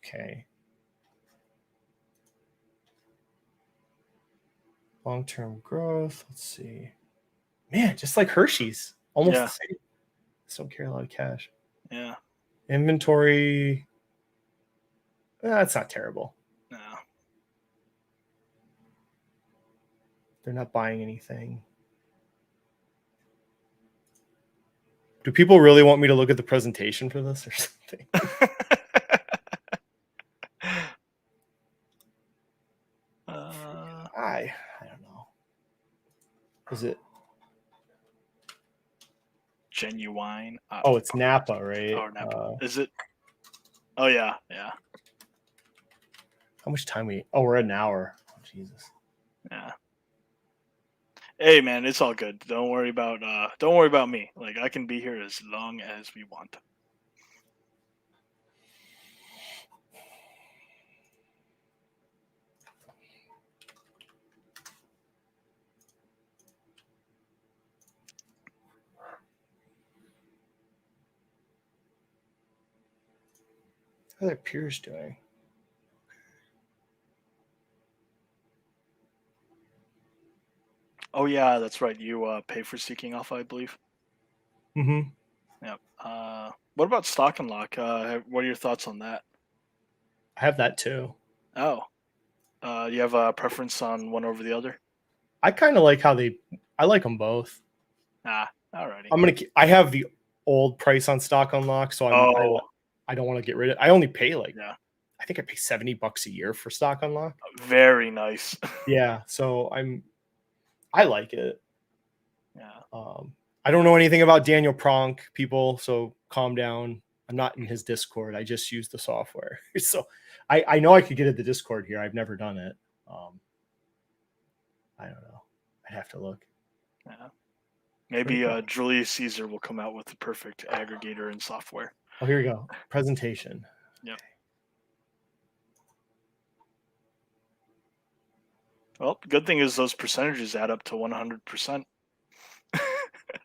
Okay. Long-term growth. Let's see. Man, just like Hershey's. Almost the same. Just don't carry a lot of cash. Yeah. Inventory. That's not terrible. No. They're not buying anything. Do people really want me to look at the presentation for this or something? I don't know. Is it genuine? Oh, it's Napa, right? Oh, Napa. Is it? Oh yeah, yeah. How much time we're at an hour. Oh, Jesus. Yeah. Hey man, it's all good. Don't worry about me. Like, I can be here as long as we want. How are their peers doing? Oh yeah, that's right. You pay for Seeking Alpha, I believe. Mm-hmm. Yep. What about Stock and Lock? What are your thoughts on that? I have that too. Oh. You have a preference on one over the other? I kind of like I like them both. Alrighty. I have the old price on Stock Unlock, so I don't want to get rid of it. I only pay I think I pay $70 a year for Stock Unlock. Very nice. Yeah, so I like it. Yeah. I don't know anything about Daniel Pronk, people, so calm down. I'm not in his Discord. I just use the software. So I know I could get at the Discord here. I've never done it. I don't know. I'd have to look. Yeah. Maybe Julius Caesar will come out with the perfect aggregator and software. Oh, here we go. Presentation. Yep. Well, the good thing is those percentages add up to 100%.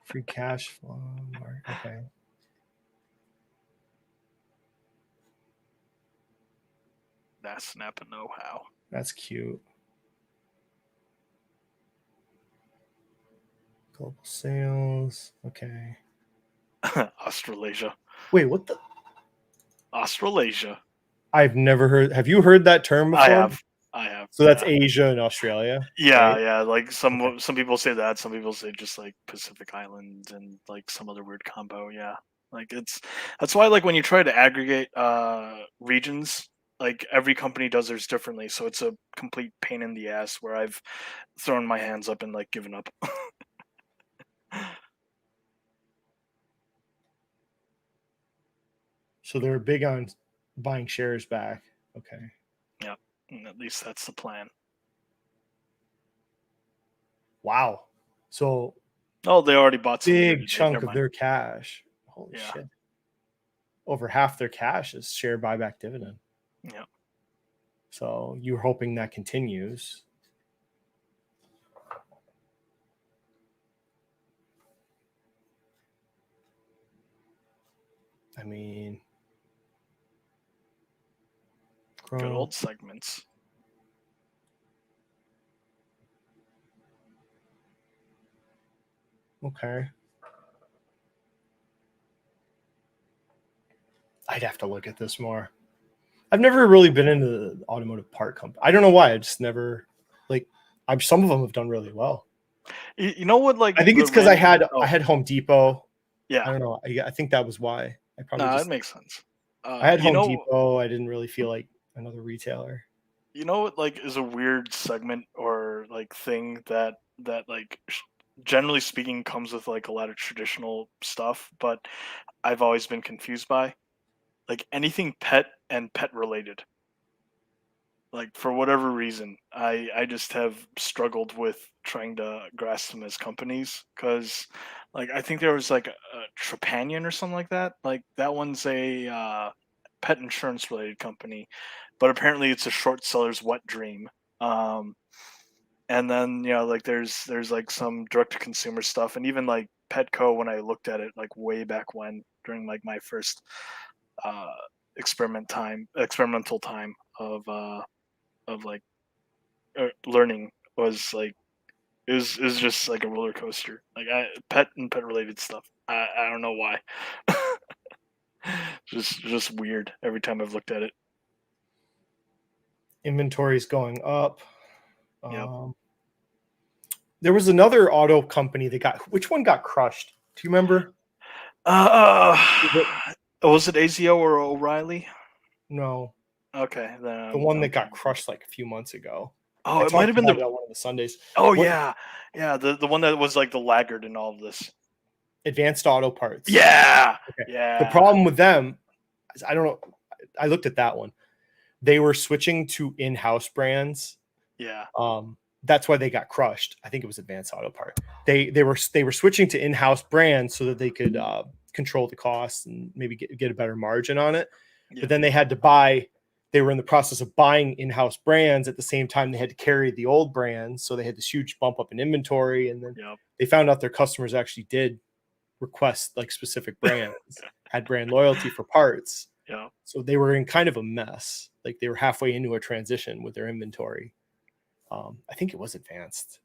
Free cash flow. Okay. That's Napa know-how. That's cute. Global sales. Okay. Australasia. Wait, what the? Australasia. I've never heard. Have you heard that term before? I have. So that's Asia and Australia. Yeah, right? yeah. Like some people say that. Some people say just like Pacific Islands and like some other weird combo. Yeah. Like that's why like when you try to aggregate regions, like every company does theirs differently. So it's a complete pain in the ass where I've thrown my hands up and like given up. So they're big on buying shares back. Okay. Yep. At least that's the plan. Wow. So Oh, they already bought some year to Big date. chunk Never of mind. their cash. Holy Yeah. shit. Over half their cash is share buyback dividend. Yeah. So you're hoping that continues. I mean, Good old segments. Okay. I'd have to look at this more. I've never really been into the automotive part company. I don't know why. I just never like. Some of them have done really well. You know what? Like I think it's because I had Home Depot. Yeah. I don't know. I think that was why. I probably That just makes sense. I had Home Depot. I didn't really feel like another retailer. You know what? Like, is a weird segment or like thing that like generally speaking comes with like a lot of traditional stuff, but I've always been confused by like anything pet and pet related. Like for whatever reason, I just have struggled with trying to grasp them as companies because like I think there was like a Trepanion or something like that. Like that one's a pet insurance related company, but apparently it's a short seller's wet dream. Um, and then like there's like some direct to consumer stuff, and even like Petco when I looked at it like way back when during like my first uh, experimental time of like learning was like is just like a roller coaster. Like pet and pet related stuff. I don't know why. just weird every time I've looked at it. Inventory is going up. Yep. There was another auto company that which one got crushed? Do you remember? Was it AZO or O'Reilly? No. Okay, then The one that got crushed like a few months ago. Oh, I it might talked have been about it on one of the Sundays. Oh yeah, the one that was like the laggard in all of this. Advanced Auto Parts. Yeah, okay. Yeah. The problem with them, I don't know. I looked at that one. They were switching to in-house brands. Yeah. That's why they got crushed. I think it was Advanced Auto Part. They were switching to in-house brands so that they could control the costs and maybe get a better margin on it. Yeah. But then they had to buy. They were in the process of buying in-house brands at the same time they had to carry the old brands, so they had this huge bump up in inventory. And then they found out their customers actually did request like specific brands, had brand loyalty for parts. Yeah. So they were in kind of a mess. Like they were halfway into a transition with their inventory. I think it was Advanced.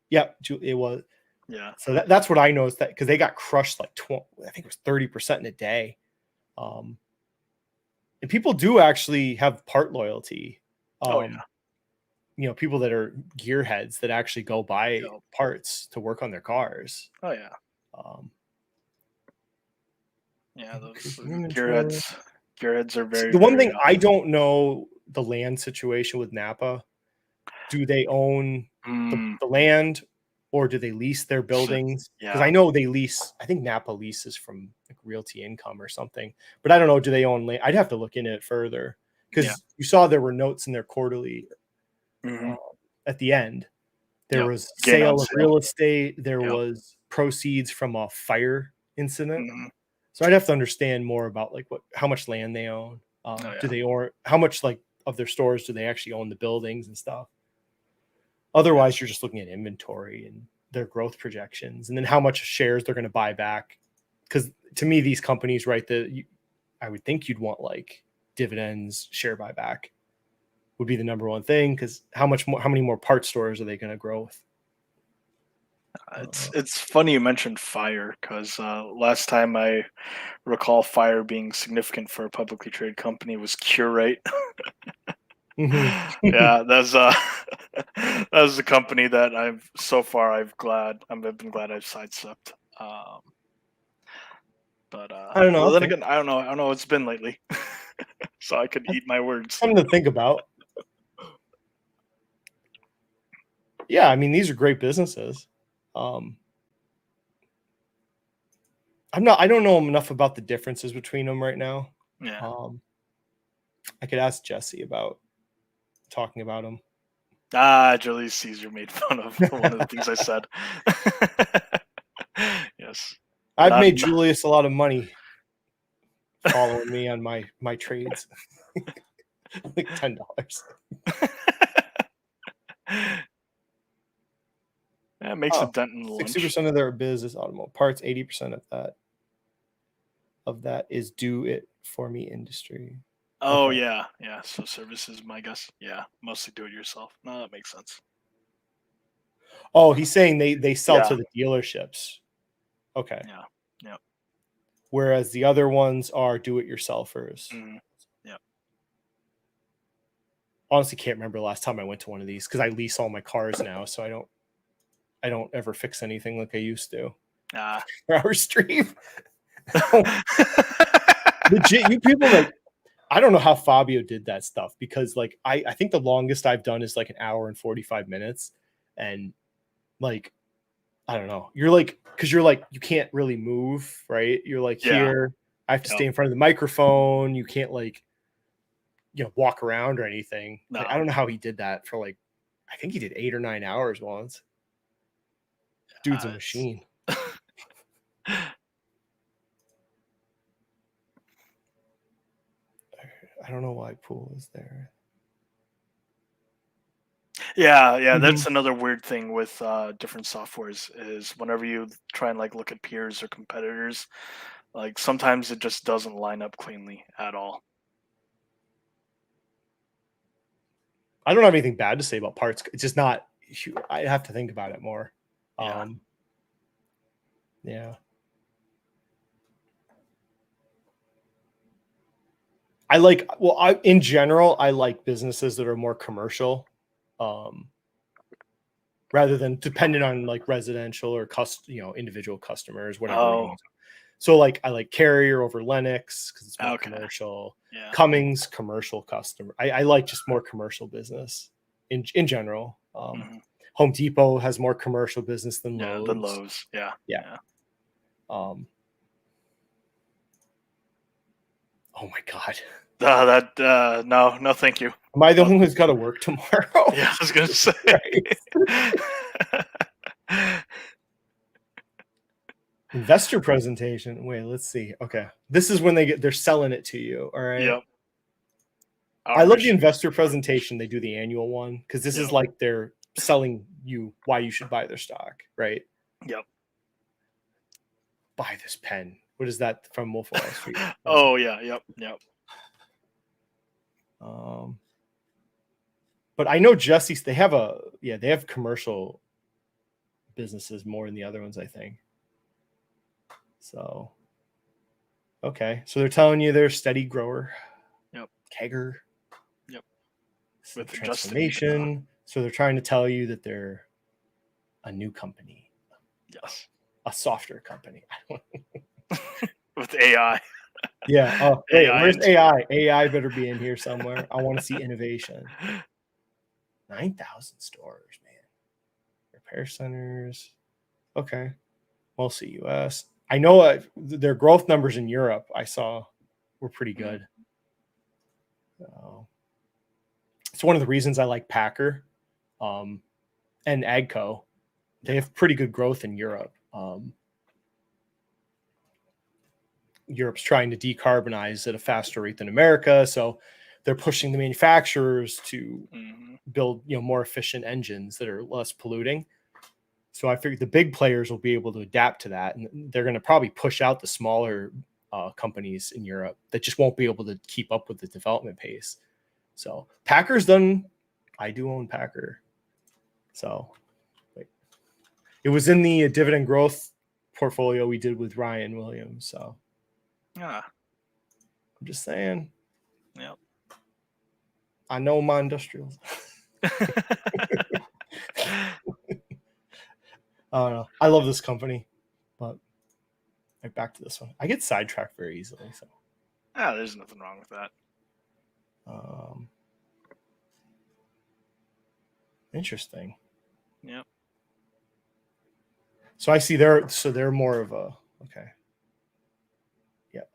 Yeah, it was. Yeah. So that's what I noticed, that because they got crushed like I think it was 30% in a day. And people do actually have part loyalty. People that are gearheads that actually go buy parts to work on their cars. Oh yeah. Those gearheads are very. The one thing I don't know, the land situation with Napa. Do they own the land, or do they lease their buildings? Because I know they lease. I think Napa leases from like Realty Income or something, but I don't know. Do they own land? I'd have to look into it further because you saw there were notes in their quarterly at the end. There was sale of real estate. There was proceeds from a fire incident. So I'd have to understand more about like how much land they own. Do they own how much like of their stores do they actually own the buildings and stuff? Otherwise, you're just looking at inventory and their growth projections, and then how much shares they're going to buy back. Because to me, these companies, right, I would think you'd want like dividends, share buyback would be the number one thing. Because how many more parts stores are they going to grow with? It's funny you mentioned fire because last time I recall fire being significant for a publicly traded company was Curate. Yeah, that's that was a company that I've been glad I've sidestepped. But I don't know. Well, then again, I don't know what it's been lately, so I could eat my words. Something to think about. Yeah, I mean these are great businesses. I don't know enough about the differences between them right now. Yeah. I could ask Jesse about talking about them. Julius Caesar made fun of one of the things I said. Yes. I've made Julius a lot of money following me on my trades. Like $10. Yeah, it makes a dent in the lunch. 60% of their biz is automotive parts. 80% of that is do it for me industry. Oh, okay. Yeah. So services, my guess. Yeah, mostly do it yourself. No, that makes sense. Oh, he's saying they sell to the dealerships. Okay. Yeah. Whereas the other ones are do-it-yourselfers. Mm-hmm. Yeah. Honestly, can't remember the last time I went to one of these because I lease all my cars now, so I don't ever fix anything like I used to. For our stream. Legit, you people like, I don't know how Fabio did that stuff because like I think the longest I've done is like an hour and 45 minutes. And like, I don't know. You're like, because you're like, you can't really move, right? You're like here. I have to stay in front of the microphone. You can't like, walk around or anything. No. Like, I don't know how he did that for like, I think he did 8 or 9 hours once. Dude's a machine. I don't know why Pool is there. Yeah, that's another weird thing with different softwares is whenever you try and like look at peers or competitors, like sometimes it just doesn't line up cleanly at all. I don't have anything bad to say about parts. It's just not. I have to think about it more. Yeah. In general, I like businesses that are more commercial, rather than dependent on like residential or individual customers, whatever. So like I like Carrier over Lennox because it's more commercial. Yeah. Cummins, commercial customer. I like just more commercial business in general. Home Depot has more commercial business than Lowe's. Than Lowe's. Yeah. Oh my God. No, thank you. Am I the one who's got to work tomorrow? Yeah, I was gonna say. Investor presentation. Wait, let's see. Okay, this is when they're selling it to you. All right. Yep. I love the investor presentation. They do the annual one because this is like they're selling you why you should buy their stock, right? Yep. Buy this pen. What is that from Wolf of Wall Street? Oh yeah. Yep. But I know Jesse's. They have commercial businesses more than the other ones, I think. So, okay. So they're telling you they're a steady grower. Yep. Kegger. Yep. With transformation. So they're trying to tell you that they're a new company. Yes. A softer company. With AI. Yeah. Oh, wait, where's AI? AI better be in here somewhere. I want to see innovation. 9,000 stores, man. Repair centers. Okay. Mostly US. I know their growth numbers in Europe I saw were pretty good. It's one of the reasons I like Packer and Agco. They have pretty good growth in Europe. Europe's trying to decarbonize at a faster rate than America, so they're pushing the manufacturers to build more efficient engines that are less polluting. So I figured the big players will be able to adapt to that, and they're going to probably push out the smaller companies in Europe that just won't be able to keep up with the development pace. So Packer's done. I do own Packer, so it was in the dividend growth portfolio we did with Ryan Williams. So I'm just saying. Yep. I know my industrials. I love this company, but right back to this one. I get sidetracked very easily. So there's nothing wrong with that. Interesting. Yep. So I see they're more of a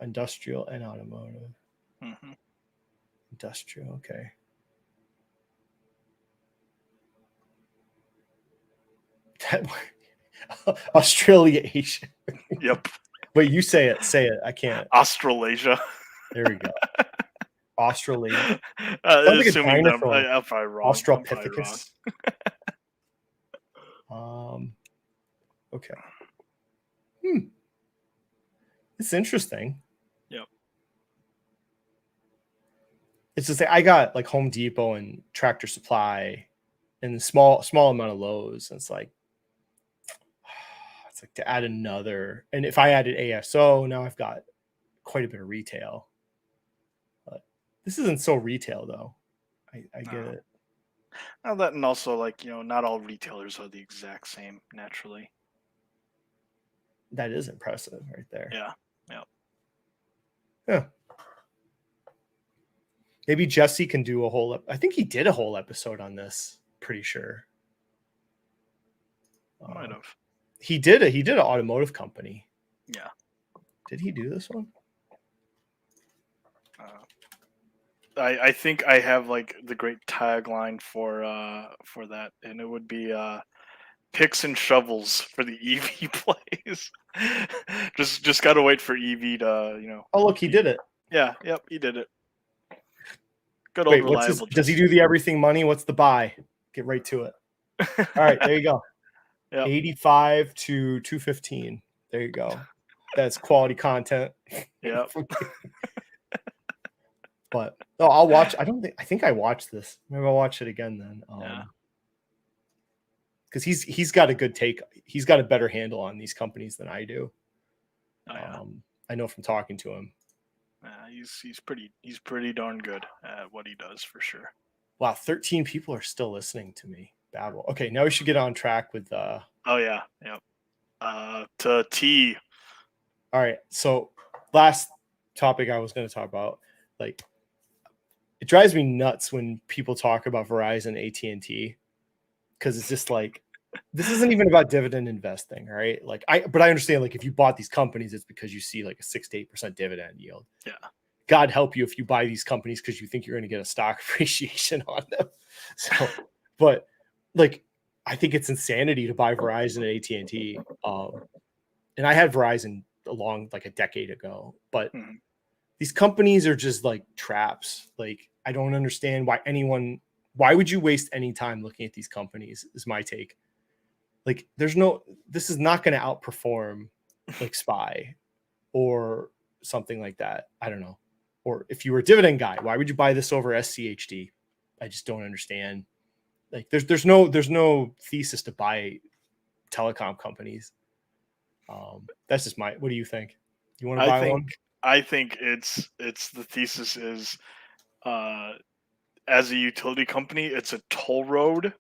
industrial and automotive. Industrial, okay. Australasia. Yep. Wait, you say it. Say it. I can't. Australasia. There we go. Australasia. Sounds like a Assuming that dinosaur. I'm probably wrong. I'm probably wrong. Australopithecus. Okay. It's interesting. Yep. It's just like I got like Home Depot and Tractor Supply and a small amount of Lowe's. And it's like to add another. And if I added ASO, now I've got quite a bit of retail. But this isn't so retail though. I get it. Now that, and also like, not all retailers are the exact same naturally. That is impressive right there. Yeah. Yeah. Maybe Jesse can do a whole. I think he did a whole episode on this. Pretty sure. Might have. He did an automotive company. Yeah. Did he do this one? I think I have like the great tagline for that, and it would be picks and shovels for the EV plays. just gotta wait for EV to Oh look, he did it. Yeah, yep, he did it. Good old reliable. Does he do the everything money? What's the buy? Get right to it. All right, there you go. Yep. 85 to 215. There you go. That's quality content. Yeah. But no, I'll watch. I think I watched this. Maybe I'll watch it again then. Because he's got a good take. He's got a better handle on these companies than I do. Oh, yeah. I know from talking to him. He's pretty darn good at what he does for sure. Wow, 13 people are still listening to me. Babble. Okay, now we should get on track with Oh yeah, yep. To T. All right. So last topic I was going to talk about, like, it drives me nuts when people talk about Verizon, AT&T, because it's just like, this isn't even about dividend investing, right? Like, but I understand, like, if you bought these companies, it's because you see like a 6 to 8% dividend yield. Yeah. God help you if you buy these companies because you think you're going to get a stock appreciation on them. So, but like, I think it's insanity to buy Verizon and AT&T. And I had Verizon along like a decade ago, but these companies are just like traps. Like, I don't understand why would you waste any time looking at these companies is my take. Like, this is not going to outperform like SPY or something like that. I don't know. Or if you were a dividend guy, why would you buy this over SCHD? I just don't understand. Like, there's no thesis to buy telecom companies. That's just what do you think? You want to buy one? I think it's the thesis is as a utility company, it's a toll road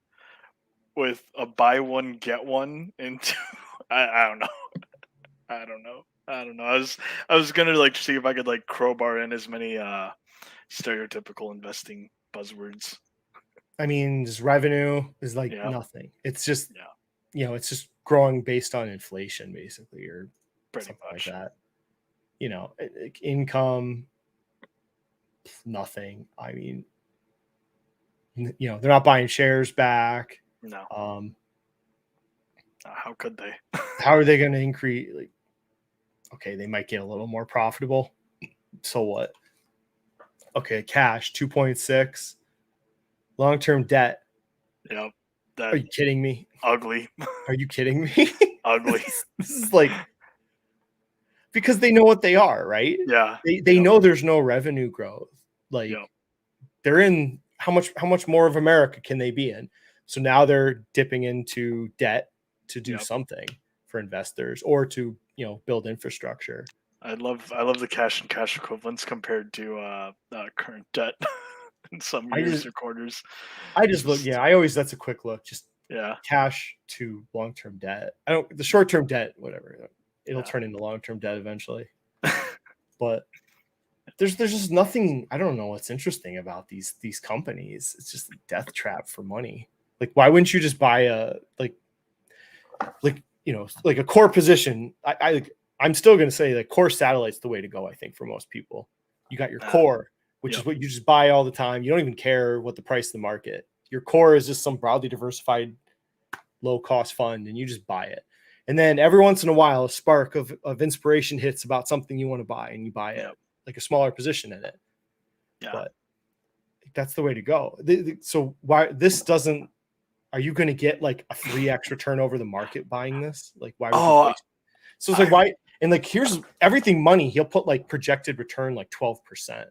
with a buy one get one into I don't know. I was gonna like see if I could like crowbar in as many stereotypical investing buzzwords. I mean, just revenue is like nothing. It's just it's just growing based on inflation, basically, or pretty something much like that. Income, nothing. I mean, they're not buying shares back. No. How could they? How are they going to increase? Like, okay, they might get a little more profitable. So what? Okay, cash 2.6, long-term debt. Yep. Are you kidding me? Ugly. Are you kidding me? Ugly. This is like, because they know what they are, right? Yeah. They know there's no revenue growth. Like, they're in how much more of America can they be in? So now they're dipping into debt to do something for investors or to build infrastructure. I love the cash and cash equivalents compared to current debt in some years or quarters. I just look. Yeah, I always that's a quick look. Just cash to long-term debt. The short-term debt, whatever. It'll turn into long-term debt eventually. But there's just nothing. I don't know what's interesting about these companies. It's just a death trap for money. Like, why wouldn't you just buy a like a core position? I'm still going to say that core satellite's the way to go. I think for most people, you got your core, which is what you just buy all the time. You don't even care what the price of the market. Your core is just some broadly diversified, low cost fund, and you just buy it. And then every once in a while, a spark of inspiration hits about something you want to buy, and you buy it, like a smaller position in it. Yeah. But that's the way to go. So why this doesn't? Are you going to get like a 3x return over the market buying this? Like why would you waste? So it's like why? And like here's everything money. He'll put like projected return like 12%.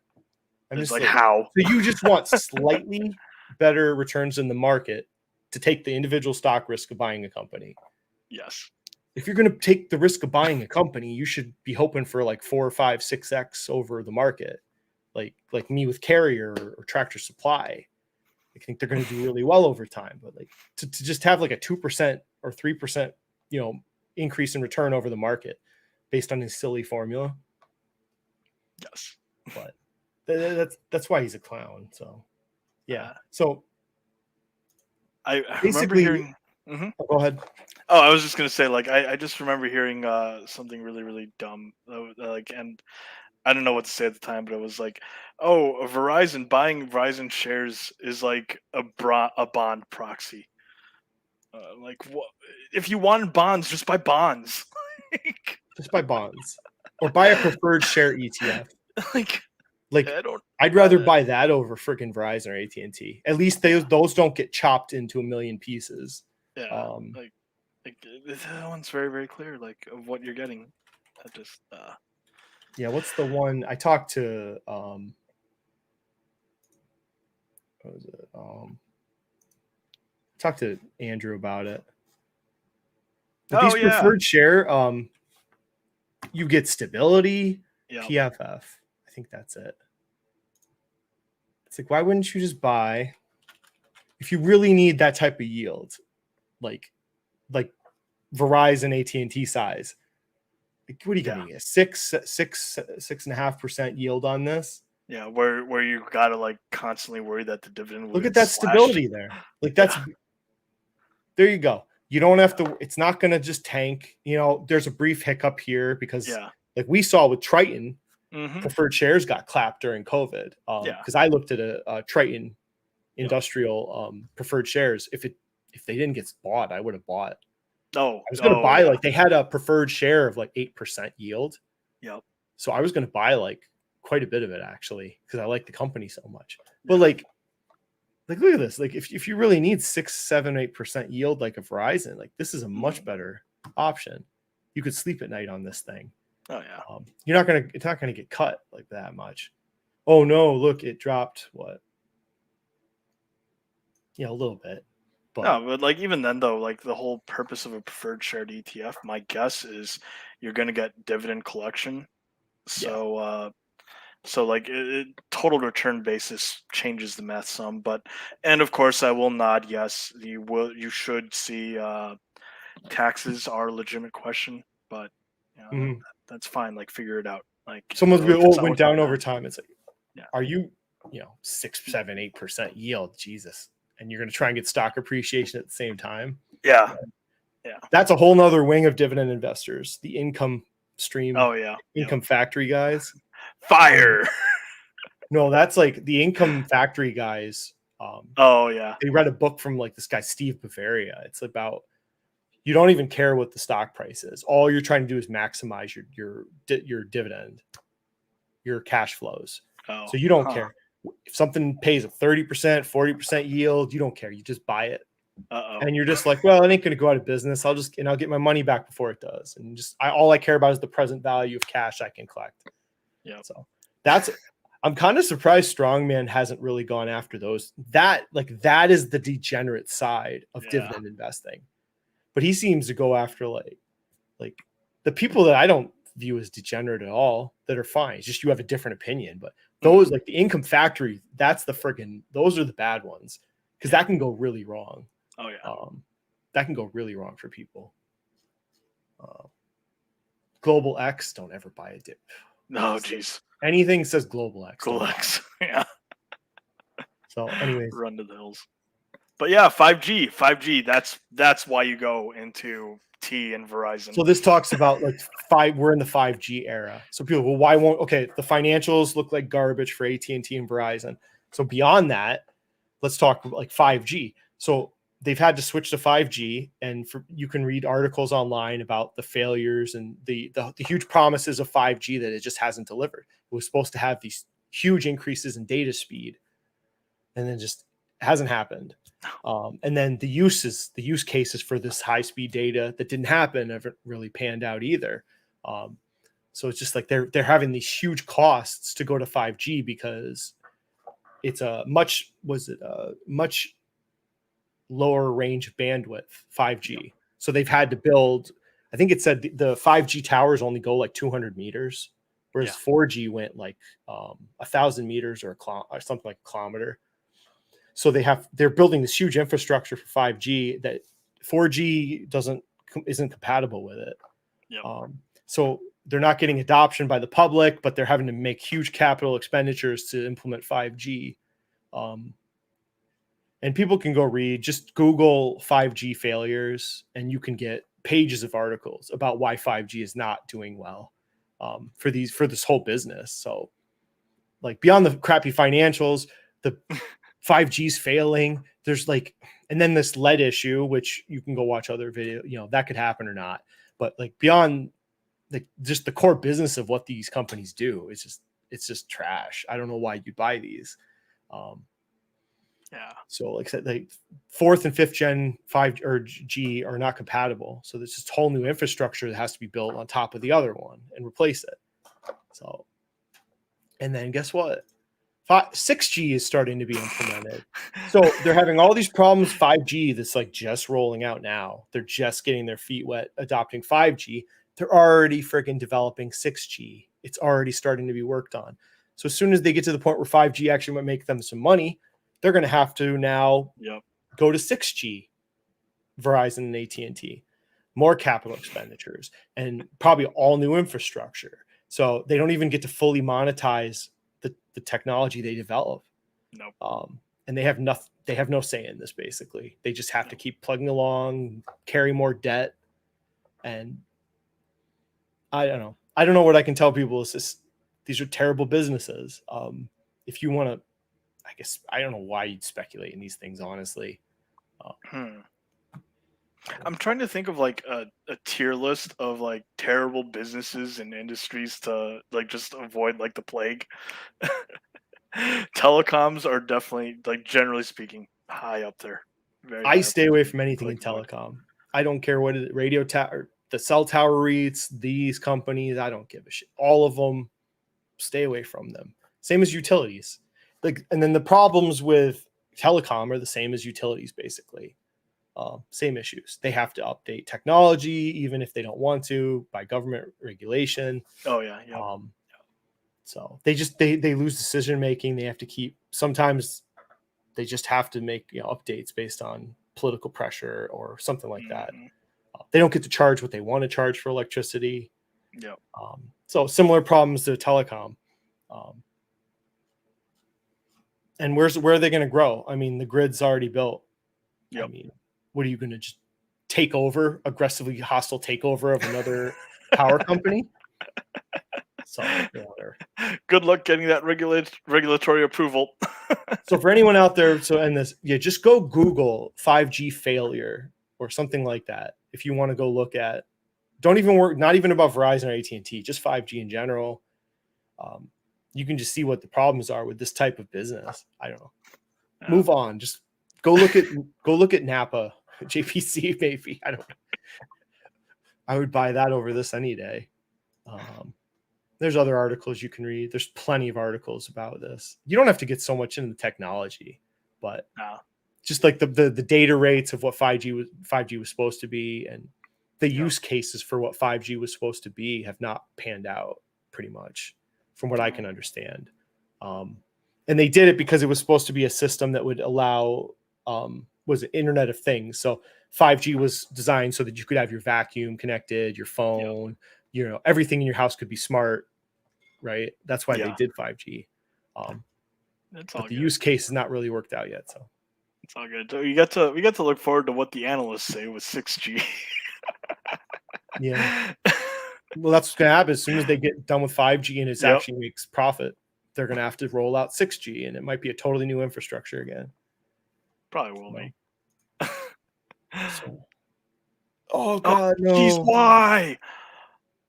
I'm just like how? So you just want slightly better returns in the market to take the individual stock risk of buying a company. Yes. If you're going to take the risk of buying a company, you should be hoping for like 4 or 5, 6x over the market. Like me with Carrier or Tractor Supply. I think they're going to do really well over time, but like to just have like a 2% or 3%, increase in return over the market based on his silly formula. Yes. But that's why he's a clown. So yeah. So I remember hearing. Go ahead. Oh, I was just gonna say, like, I just remember hearing something really, really dumb. Like, and I don't know what to say at the time, but it was like, oh, buying Verizon shares is like a bond proxy. Like, what? If you wanted bonds, just buy bonds. Just buy bonds or buy a preferred share ETF. Like I'd rather buy that over freaking Verizon or AT&T. At least those don't get chopped into a million pieces. Yeah, that one's very, very clear, like of what you're getting. That just yeah. What's the one I talked to? What was it? Talked to Andrew about it. But these preferred share, you get stability, PFF. I think that's it. It's like, why wouldn't you just buy if you really need that type of yield, like Verizon, AT&T size? Like, what are you going to get? 6.5% yield on this? Yeah, where you gotta like constantly worry that the dividend. Look at that stability there. Like that's there you go. You don't have to. It's not going to just tank. There's a brief hiccup here because, like we saw with Triton, preferred shares got clapped during COVID. Because I looked at a Triton industrial preferred shares. If they didn't get bought, I would have bought. I was going to buy like they had a preferred share of like 8% yield. Yep. So I was going to buy like quite a bit of it actually because I like the company so much. But like look at this. Like if you really need 6, 7, 8% yield like a Verizon, like this is a much better option. You could sleep at night on this thing. Oh yeah. It's not gonna get cut like that much. Oh no, look, it dropped what? Yeah, a little bit. But like even then though, like the whole purpose of a preferred shared ETF, my guess is you're gonna get dividend collection. So so like total return basis changes the math some, and of course I will nod yes, you should see taxes are a legitimate question, but that's fine. Like figure it out. Like someone's went down over time. It's like, are you 6, 7, 8% yield? Jesus, and you're going to try and get stock appreciation at the same time? Yeah. That's a whole nother wing of dividend investors. The income stream. Oh yeah. Income factory guys. Fire. No, that's like the income factory guys. They read a book from like this guy Steve Bavaria. It's about you don't even care what the stock price is. All you're trying to do is maximize your dividend, your cash flows. So you don't care if something pays a 30%, 40% yield. You don't care. You just buy it. And you're just like, well, it ain't going to go out of business. I'll get my money back before it does. And all I care about is the present value of cash I can collect. Yeah. So I'm kind of surprised Strongman hasn't really gone after those. That is the degenerate side of dividend investing. But he seems to go after like the people that I don't view as degenerate at all that are fine. It's just you have a different opinion. But those like the income factory, those are the bad ones because that can go really wrong. Oh yeah. That can go really wrong for people. Global X, don't ever buy a dip. No, geez. Anything says Global X. Global X, yeah. So, anyways, run to the hills. But yeah, 5G. That's why you go into T and Verizon. So this talks about like we're in the 5G era. So people, well, why won't the financials look like garbage for AT&T and Verizon. So beyond that, let's talk like 5G. So they've had to switch to 5G, and you can read articles online about the failures and the huge promises of 5G that it just hasn't delivered. It was supposed to have these huge increases in data speed, and then just hasn't happened. And then the use cases for this high speed data that didn't happen haven't really panned out either. So it's just like they're having these huge costs to go to 5G because it's a much lower range of bandwidth 5G. So they've had to build, I think it said the 5G towers only go like 200 meters, whereas 4G went like 1,000 meters or something like a kilometer. So they're building this huge infrastructure for 5G that 4G isn't compatible with it. So they're not getting adoption by the public, but they're having to make huge capital expenditures to implement 5G. And people can go just Google 5G failures, and you can get pages of articles about why 5G is not doing well for this whole business. So like beyond the crappy financials, the 5G's failing. There's and then this lead issue, which you can go watch other video, that could happen or not. But like beyond just the core business of what these companies do, it's just trash. I don't know why you buy these. So like I said, like 4th and 5th gen 5 or G are not compatible. So there's this whole new infrastructure that has to be built on top of the other one and replace it. So, and then guess what? 6G is starting to be implemented. So they're having all these problems. 5G that's like just rolling out now. They're just getting their feet wet adopting 5G. They're already freaking developing 6G. It's already starting to be worked on. So as soon as they get to the point where 5G actually might make them some money, they're going to have to now go to 6G, Verizon and AT&T, more capital expenditures, and probably all new infrastructure. So they don't even get to fully monetize the technology they develop. And they have no say in this, basically. They just have to keep plugging along, carry more debt. And I don't know what I can tell people. Is this, these are terrible businesses. If you want to, I guess, I don't know why you'd speculate in these things, honestly. I'm trying to think of like a tier list of like terrible businesses and industries to like just avoid like the plague. Telecoms are definitely, like, generally speaking, high up there. I stay away from anything in telecom. I don't care what it is, radio tower, the cell tower REITs, these companies, I don't give a shit. All of them, stay away from them. Same as utilities. And then the problems with telecom are the same as utilities, basically. Same issues. They have to update technology, even if they don't want to, by government regulation. So they lose decision making. They have to keep, sometimes they just have to make updates based on political pressure or something like that. They don't get to charge what they want to charge for electricity. So similar problems to telecom. And where are they going to grow? I mean, the grid's already built. I mean, what are you going to just take over, aggressively hostile takeover of another power company? So good luck getting that regulatory approval. So for anyone out there, just go Google 5G failure or something like that. If you want to go look at, don't even work, not even about Verizon or AT&T, just 5G in general. You can just see what the problems are with this type of business. I don't know. Move on. Just go look at Napa, GPC, maybe. I don't know. I would buy that over this any day. There's other articles you can read. There's plenty of articles about this. You don't have to get so much into the technology, but just like the data rates of what 5G was supposed to be, and the use cases for what 5G was supposed to be have not panned out, pretty much, from what I can understand. And they did it because it was supposed to be a system that would allow was Internet of Things. So 5G was designed so that you could have your vacuum connected, your phone, everything in your house could be smart, right? That's why they did 5G. But the use case has not really worked out yet. So it's all good. So we got to look forward to what the analysts say with 6G. Well, that's what's going to happen. As soon as they get done with 5G and it actually makes profit, they're going to have to roll out 6G, and it might be a totally new infrastructure again. Probably will be. asshole. Oh Oh, God, jeez, no. why?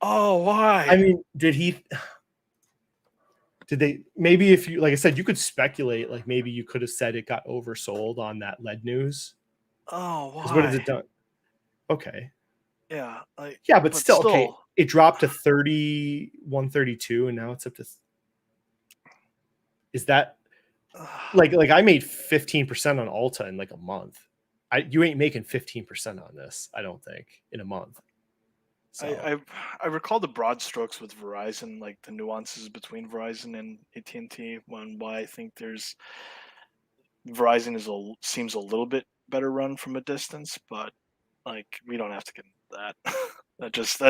Oh, I why? mean, did they, maybe if you, like I said, you could speculate, like maybe you could have said it got oversold on that lead news. Oh, Because what has why? it done? Okay. Yeah, like, Yeah, but but still, okay. still, It dropped to 132, and now it's up to. Is that like I made 15% on Alta in like a month? You ain't making 15% on this, I don't think, in a month. I, So I I recall the broad strokes with Verizon, like the nuances between Verizon and AT&T. Why I think there's Verizon seems a little bit better run from a distance, but like we don't have to get into that. that just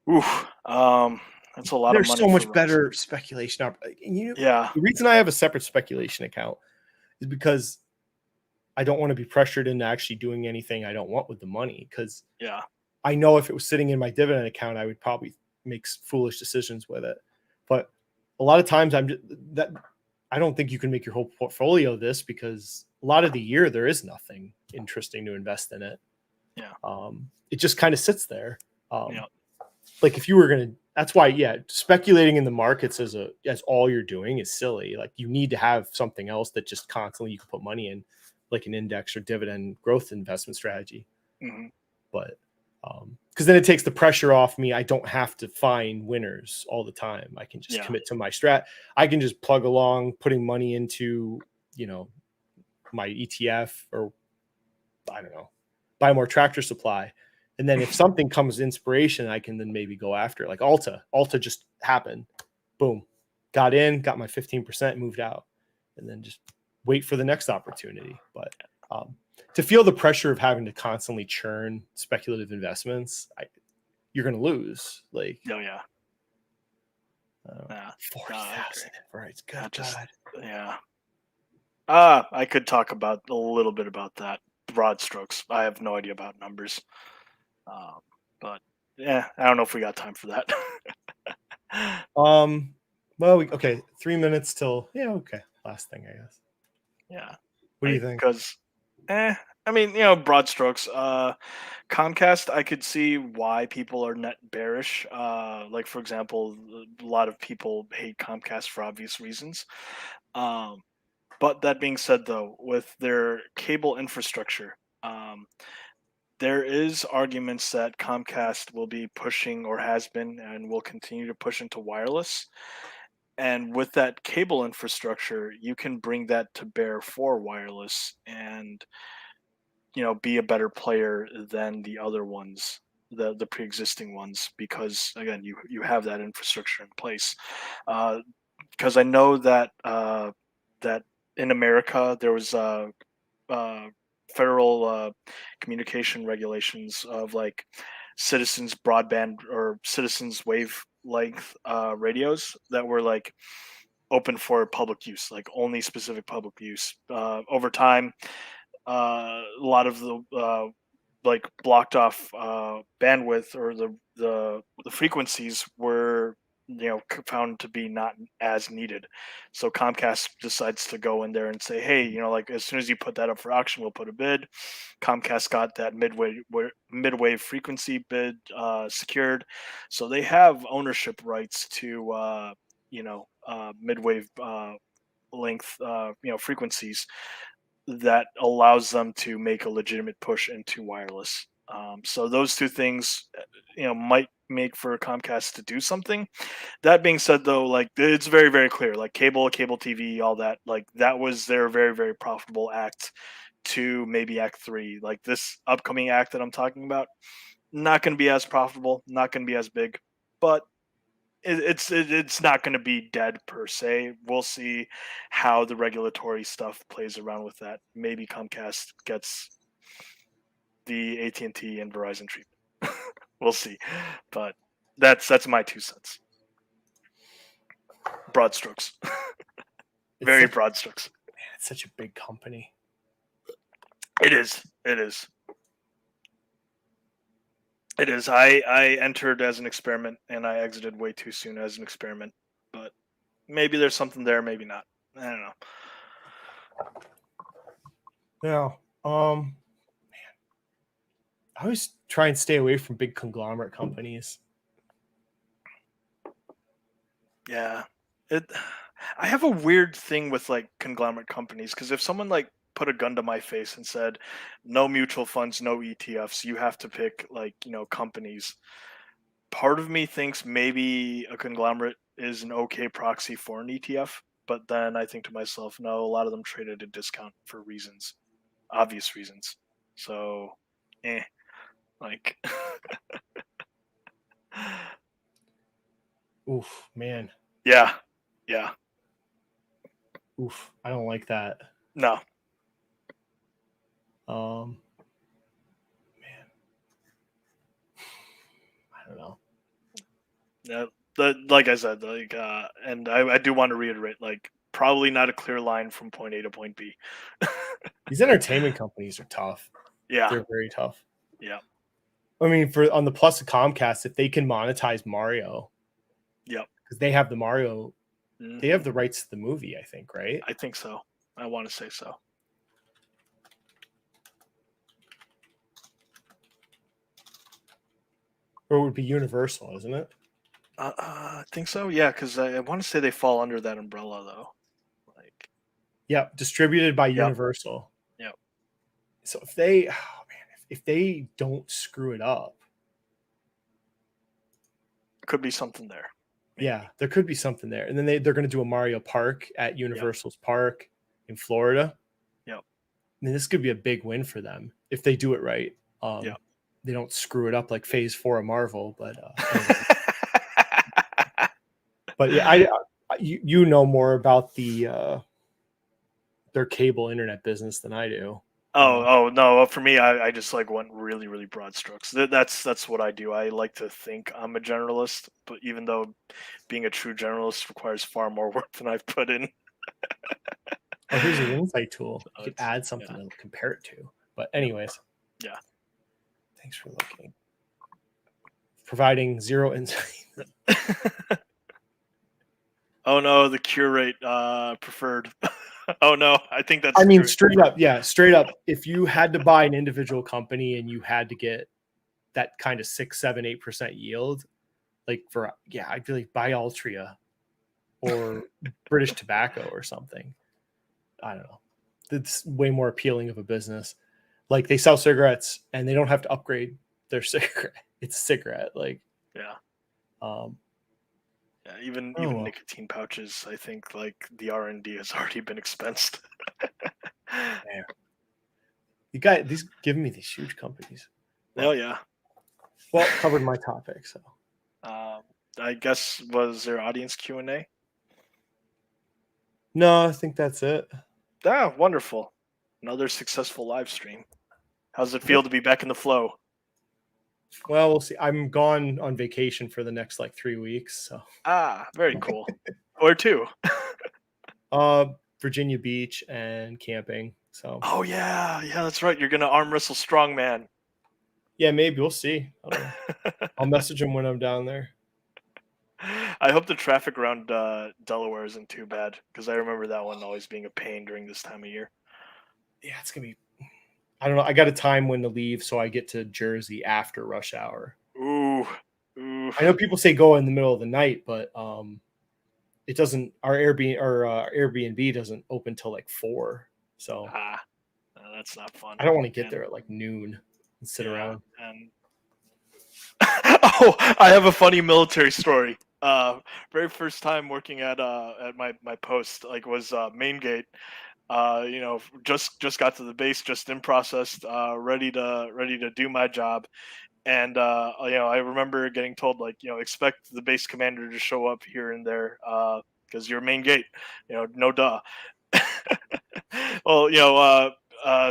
oof. That's a lot of there's money so for much Verizon. better speculation. And Yeah. the reason I have a separate speculation account is because I don't want to be pressured into actually doing anything I don't want with the money. Because Yeah. I know if it was sitting in my dividend account, I would probably make foolish decisions with it. But a lot of times I don't think you can make your whole portfolio this, because a lot of the year there is nothing interesting to invest in it. Yeah. It just kind of sits there. Yeah. Like if you were going to, that's why, yeah, speculating in the markets as all you're doing is silly. Like you need to have something else that just constantly you can put money in, like an index or dividend growth investment strategy. Mm-hmm. But because then it takes the pressure off me. I don't have to find winners all the time. I can just commit to my strat. I can just plug along, putting money into, my ETF, or I don't know, buy more Tractor Supply. And then if something comes inspiration, I can then maybe go after it. Like Alta just happened. Boom. Got in, got my 15%, moved out, and then just wait for the next opportunity. But to feel the pressure of having to constantly churn speculative investments, you're going to lose. Like, Oh yeah. Yeah. 40,000. Right. Good God. Yeah. I could talk about a little bit about that. Broad strokes. I have no idea about numbers. But yeah, I don't know if we got time for that. Well, okay, 3 minutes till, yeah, okay. Last thing, I guess. Yeah. What do you think? Because, I mean, broad strokes. Comcast, I could see why people are net bearish. Like for example, a lot of people hate Comcast for obvious reasons. But that being said, though, with their cable infrastructure, there is arguments that Comcast will be pushing, or has been and will continue to push, into wireless. And with that cable infrastructure, you can bring that to bear for wireless and be a better player than the other ones, the pre-existing ones, because again you have that infrastructure in place. Because I know that that in America there was uh, federal communication regulations of like citizens broadband or citizens wavelength radios that were like open for public use, like only specific public use. Over time, a lot of the like blocked off bandwidth, or the frequencies were found to be not as needed. So Comcast decides to go in there and say, hey, like as soon as you put that up for auction, we'll put a bid. Comcast got that midwave frequency bid secured, so they have ownership rights to midwave length frequencies that allows them to make a legitimate push into wireless. So those two things, might make for Comcast to do something. That being said, though, like it's very, very clear, like cable TV, all that, like that was their very, very profitable act to maybe act three. Like this upcoming act that I'm talking about, not going to be as profitable, not going to be as big, but it's not going to be dead per se. We'll see how the regulatory stuff plays around with that. Maybe Comcast gets the AT&T and Verizon treatment. We'll see, but that's my 2 cents. Broad strokes, very broad strokes. Man, it's such a big company. It is. It is. It is. I entered as an experiment and I exited way too soon as an experiment. But maybe there's something there, maybe not. I don't know. Yeah. Man, I always try and stay away from big conglomerate companies. Yeah, I have a weird thing with like conglomerate companies because if someone like put a gun to my face and said, "No mutual funds, no ETFs, you have to pick like companies." Part of me thinks maybe a conglomerate is an okay proxy for an ETF, but then I think to myself, no, a lot of them trade at a discount for reasons, obvious reasons. So, like, Oof, man. yeah, yeah, Oof, I don't like that. no, Man, I don't know. yeah. Like I said, like, and I do want to reiterate, like, probably not a clear line from point A to point B. These entertainment companies are tough. Yeah, They're very tough. yeah, I mean, for on the plus of Comcast, if they can monetize Mario, yep. because they have the Mario, they have Mhm. the rights to the movie, I think, right? I think so. I want to say so. Or it would be Universal, isn't it? I think so. Yeah, because I want to say they fall under that umbrella though. Like, Yeah, distributed by yep, Universal. yep. So if they, oh man, if they don't screw it up, Could be something there. Maybe. yeah, there could be something there. And then they're going to do a Mario Park at Yep, Universal's Park in Florida. yep, I mean, this could be a big win for them if they do it right. yep. They don't screw it up like Phase 4 of Marvel, but anyway. But yeah, you know more about their cable internet business than I do. Oh no! For me, I just like went really really broad strokes. That's what I do. I like to think I'm a generalist, but even though being a true generalist requires far more work than I've put in. Oh, here's an insight tool. So You could it's add something to compare it to. But anyways, yeah. thanks for looking. Providing zero insight. Oh no, the curate preferred. Oh no, I think that's I mean, true. straight up, yeah, straight up. If you had to buy an individual company and you had to get that kind of 6, 7, 8% yield, like for I'd be like buy Altria or British Tobacco or something. I don't know. It's way more appealing of a business. Like they sell cigarettes and they don't have to upgrade their cigarette. It's a cigarette. Like, Yeah. um, Yeah, even well. nicotine pouches, I think like the R&D has already been expensed. Man. You got these giving me these huge companies. Oh yeah. Well, covered my topic, so I guess was there audience Q&A? no, I think that's it. Ah, wonderful. Another successful live stream. How's it feel to be back in the flow? Well, we'll see. I'm gone on vacation for the next like 3 weeks, so Ah, very cool. Or two. Virginia Beach and camping. So Oh yeah, that's right. You're gonna arm wrestle strongman. yeah, maybe we'll see. I don't know. I'll message him when I'm down there. I hope the traffic around Delaware isn't too bad because I remember that one always being a pain during this time of year. Yeah, it's gonna be. I don't know. I got a time when to leave, so I get to Jersey after rush hour. Ooh. I know people say go in the middle of the night, but it doesn't. Our Airbnb doesn't open till like 4. So that's not fun. I don't want to get there at like noon and sit around. And oh, I have a funny military story. Very first time working at my post like was main gate. Just got to the base, just in process, ready to do my job. And I remember getting told like, expect the base commander to show up here and there because you're main gate, no duh. Well,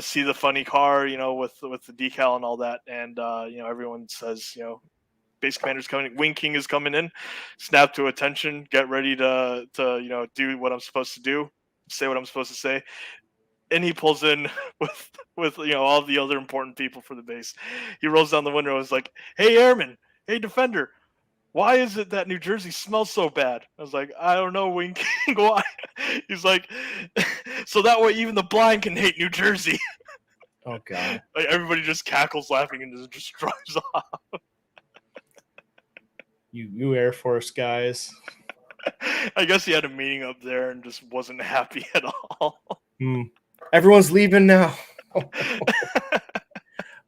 see the funny car, with the decal and all that, and everyone says, base commander's coming, Wing King is coming in, snap to attention, get ready to do what I'm supposed to do, say what I'm supposed to say. And he pulls in with all the other important people for the base. He rolls down the window and is like, "Hey airman, hey defender, why is it that New Jersey smells so bad?" I was like, "I don't know, Wing King, why?" He's like, "So that way even the blind can hate New Jersey." Oh god. Like everybody just cackles laughing and just drives off. You Air Force guys. I guess he had a meeting up there and just wasn't happy at all. Everyone's leaving now.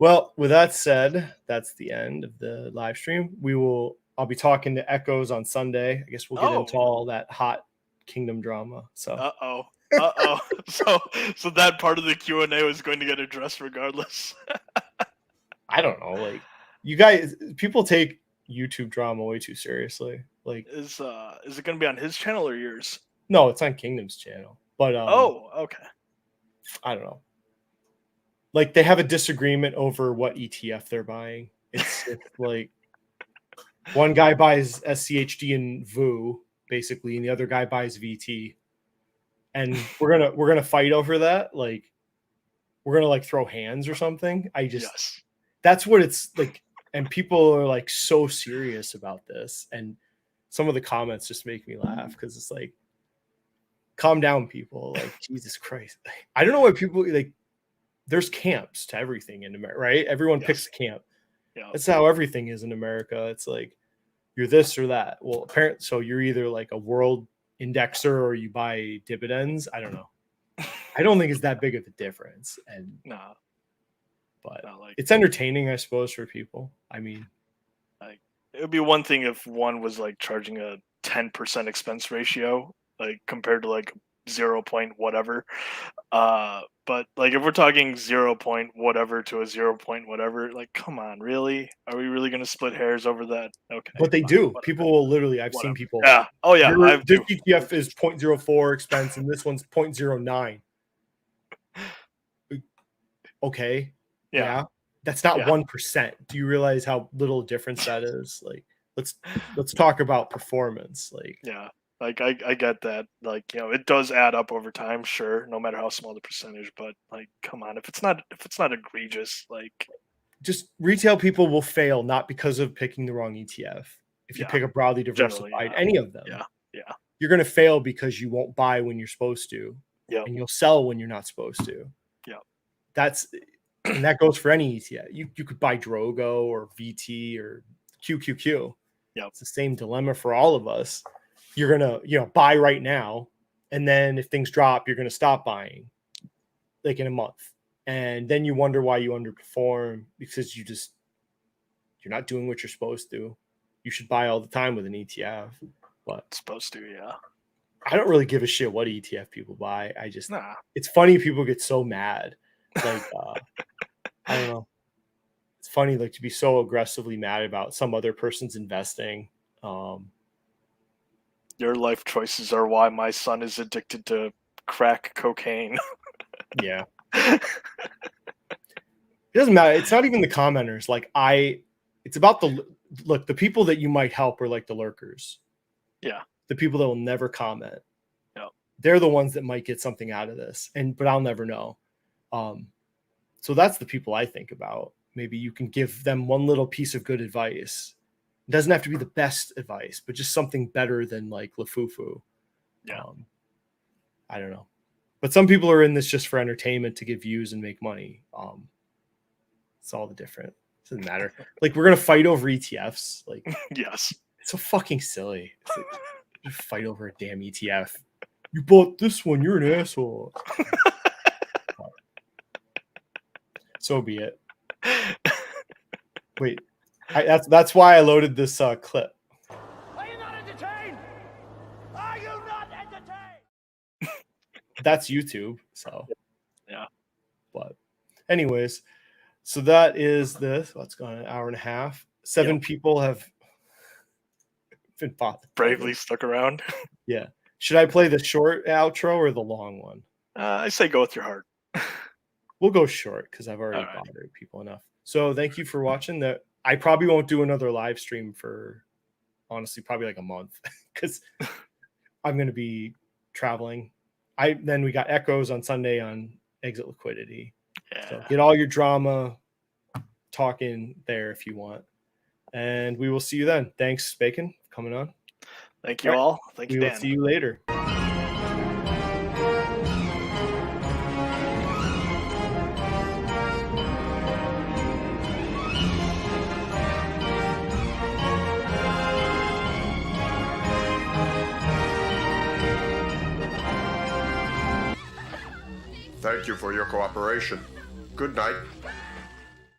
Well, with that said, that's the end of the live stream. I'll be talking to Echoes on Sunday. I guess we'll get into all that hot Kingdom drama. So So that part of the Q&A was going to get addressed regardless. I don't know. Like, you guys, people take YouTube drama way too seriously. Like, is it going to be on his channel or yours? No, it's on Kingdom's channel. But okay. I don't know. Like, they have a disagreement over what ETF they're buying. It's like one guy buys SCHD and VU basically, and the other guy buys VT, and we're gonna fight over that. Like, we're gonna like throw hands or something. That's what it's like. And people are like so serious about this, and some of the comments just make me laugh because it's like, calm down, people. Like, Jesus Christ. I don't know why people like. There's camps to everything in America, right? Everyone picks a camp. Yeah. That's how everything is in America. It's like, you're this or that. Well, apparently, so you're either like a world indexer or you buy dividends. I don't know. I don't think it's that big of a difference. And but it's entertaining, I suppose, for people. I mean, like, it would be one thing if one was like charging a 10% expense ratio, like compared to like 0 point whatever. But like if we're talking 0 point whatever to a 0 point whatever, like, come on, really? Are we really going to split hairs over that? Okay. But they do. Whatever. People will literally, I've seen people. Yeah. Oh yeah. This ETF is 0.04 expense and this one's 0.09. Okay. Yeah. That's not 1%. Do you realize how little difference that is? Like, let's talk about performance. Like, yeah. Like I get that, like, you know, it does add up over time, sure, no matter how small the percentage, but like, come on, if it's not egregious, like, just retail people will fail not because of picking the wrong ETF. If you pick a broadly diversified, any of them, you're going to fail because you won't buy when you're supposed to, and you'll sell when you're not supposed to. And that goes for any ETF. You could buy Drogo or VT or QQQ. It's the same dilemma for all of us. You're going to, buy right now. And then if things drop, you're going to stop buying like in a month. And then you wonder why you underperform because you're not doing what you're supposed to. You should buy all the time with an ETF. But supposed to, yeah. I don't really give a shit what ETF people buy. It's funny people get so mad. Like, I don't know. It's funny, like, to be so aggressively mad about some other person's investing. Your life choices are why my son is addicted to crack cocaine. Yeah. It doesn't matter. It's not even the commenters. Like, it's about the people that you might help are like the lurkers. Yeah. The people that will never comment. Yeah. They're the ones that might get something out of this. But I'll never know. So that's the people I think about. Maybe you can give them one little piece of good advice. It doesn't have to be the best advice, but just something better than like Lafufu. Yeah. I don't know. But some people are in this just for entertainment to get views and make money. It's all the different. It doesn't matter. Like, we're going to fight over ETFs. Like, yes. It's so fucking silly. It's like, just fight over a damn ETF. You bought this one. You're an asshole. So be it. Wait. That's why I loaded this clip. Are you not entertained? Are you not entertained? That's YouTube. So yeah. But anyways, so that is this. What's going on? An hour and a half. 7 people have been bravely stuck around. Yeah. Should I play the short outro or the long one? I say go with your heart. We'll go short because I've already bothered people enough. So thank you for watching. That I probably won't do another live stream for, honestly, probably like a month because I'm going to be traveling. Then we got Echoes on Sunday on Exit Liquidity. Yeah. So get all your drama talking there if you want. And we will see you then. Thanks, Bacon, for coming on. Thank you all. Thank you, Dan. We will see you later. Thank you for your cooperation. Good night.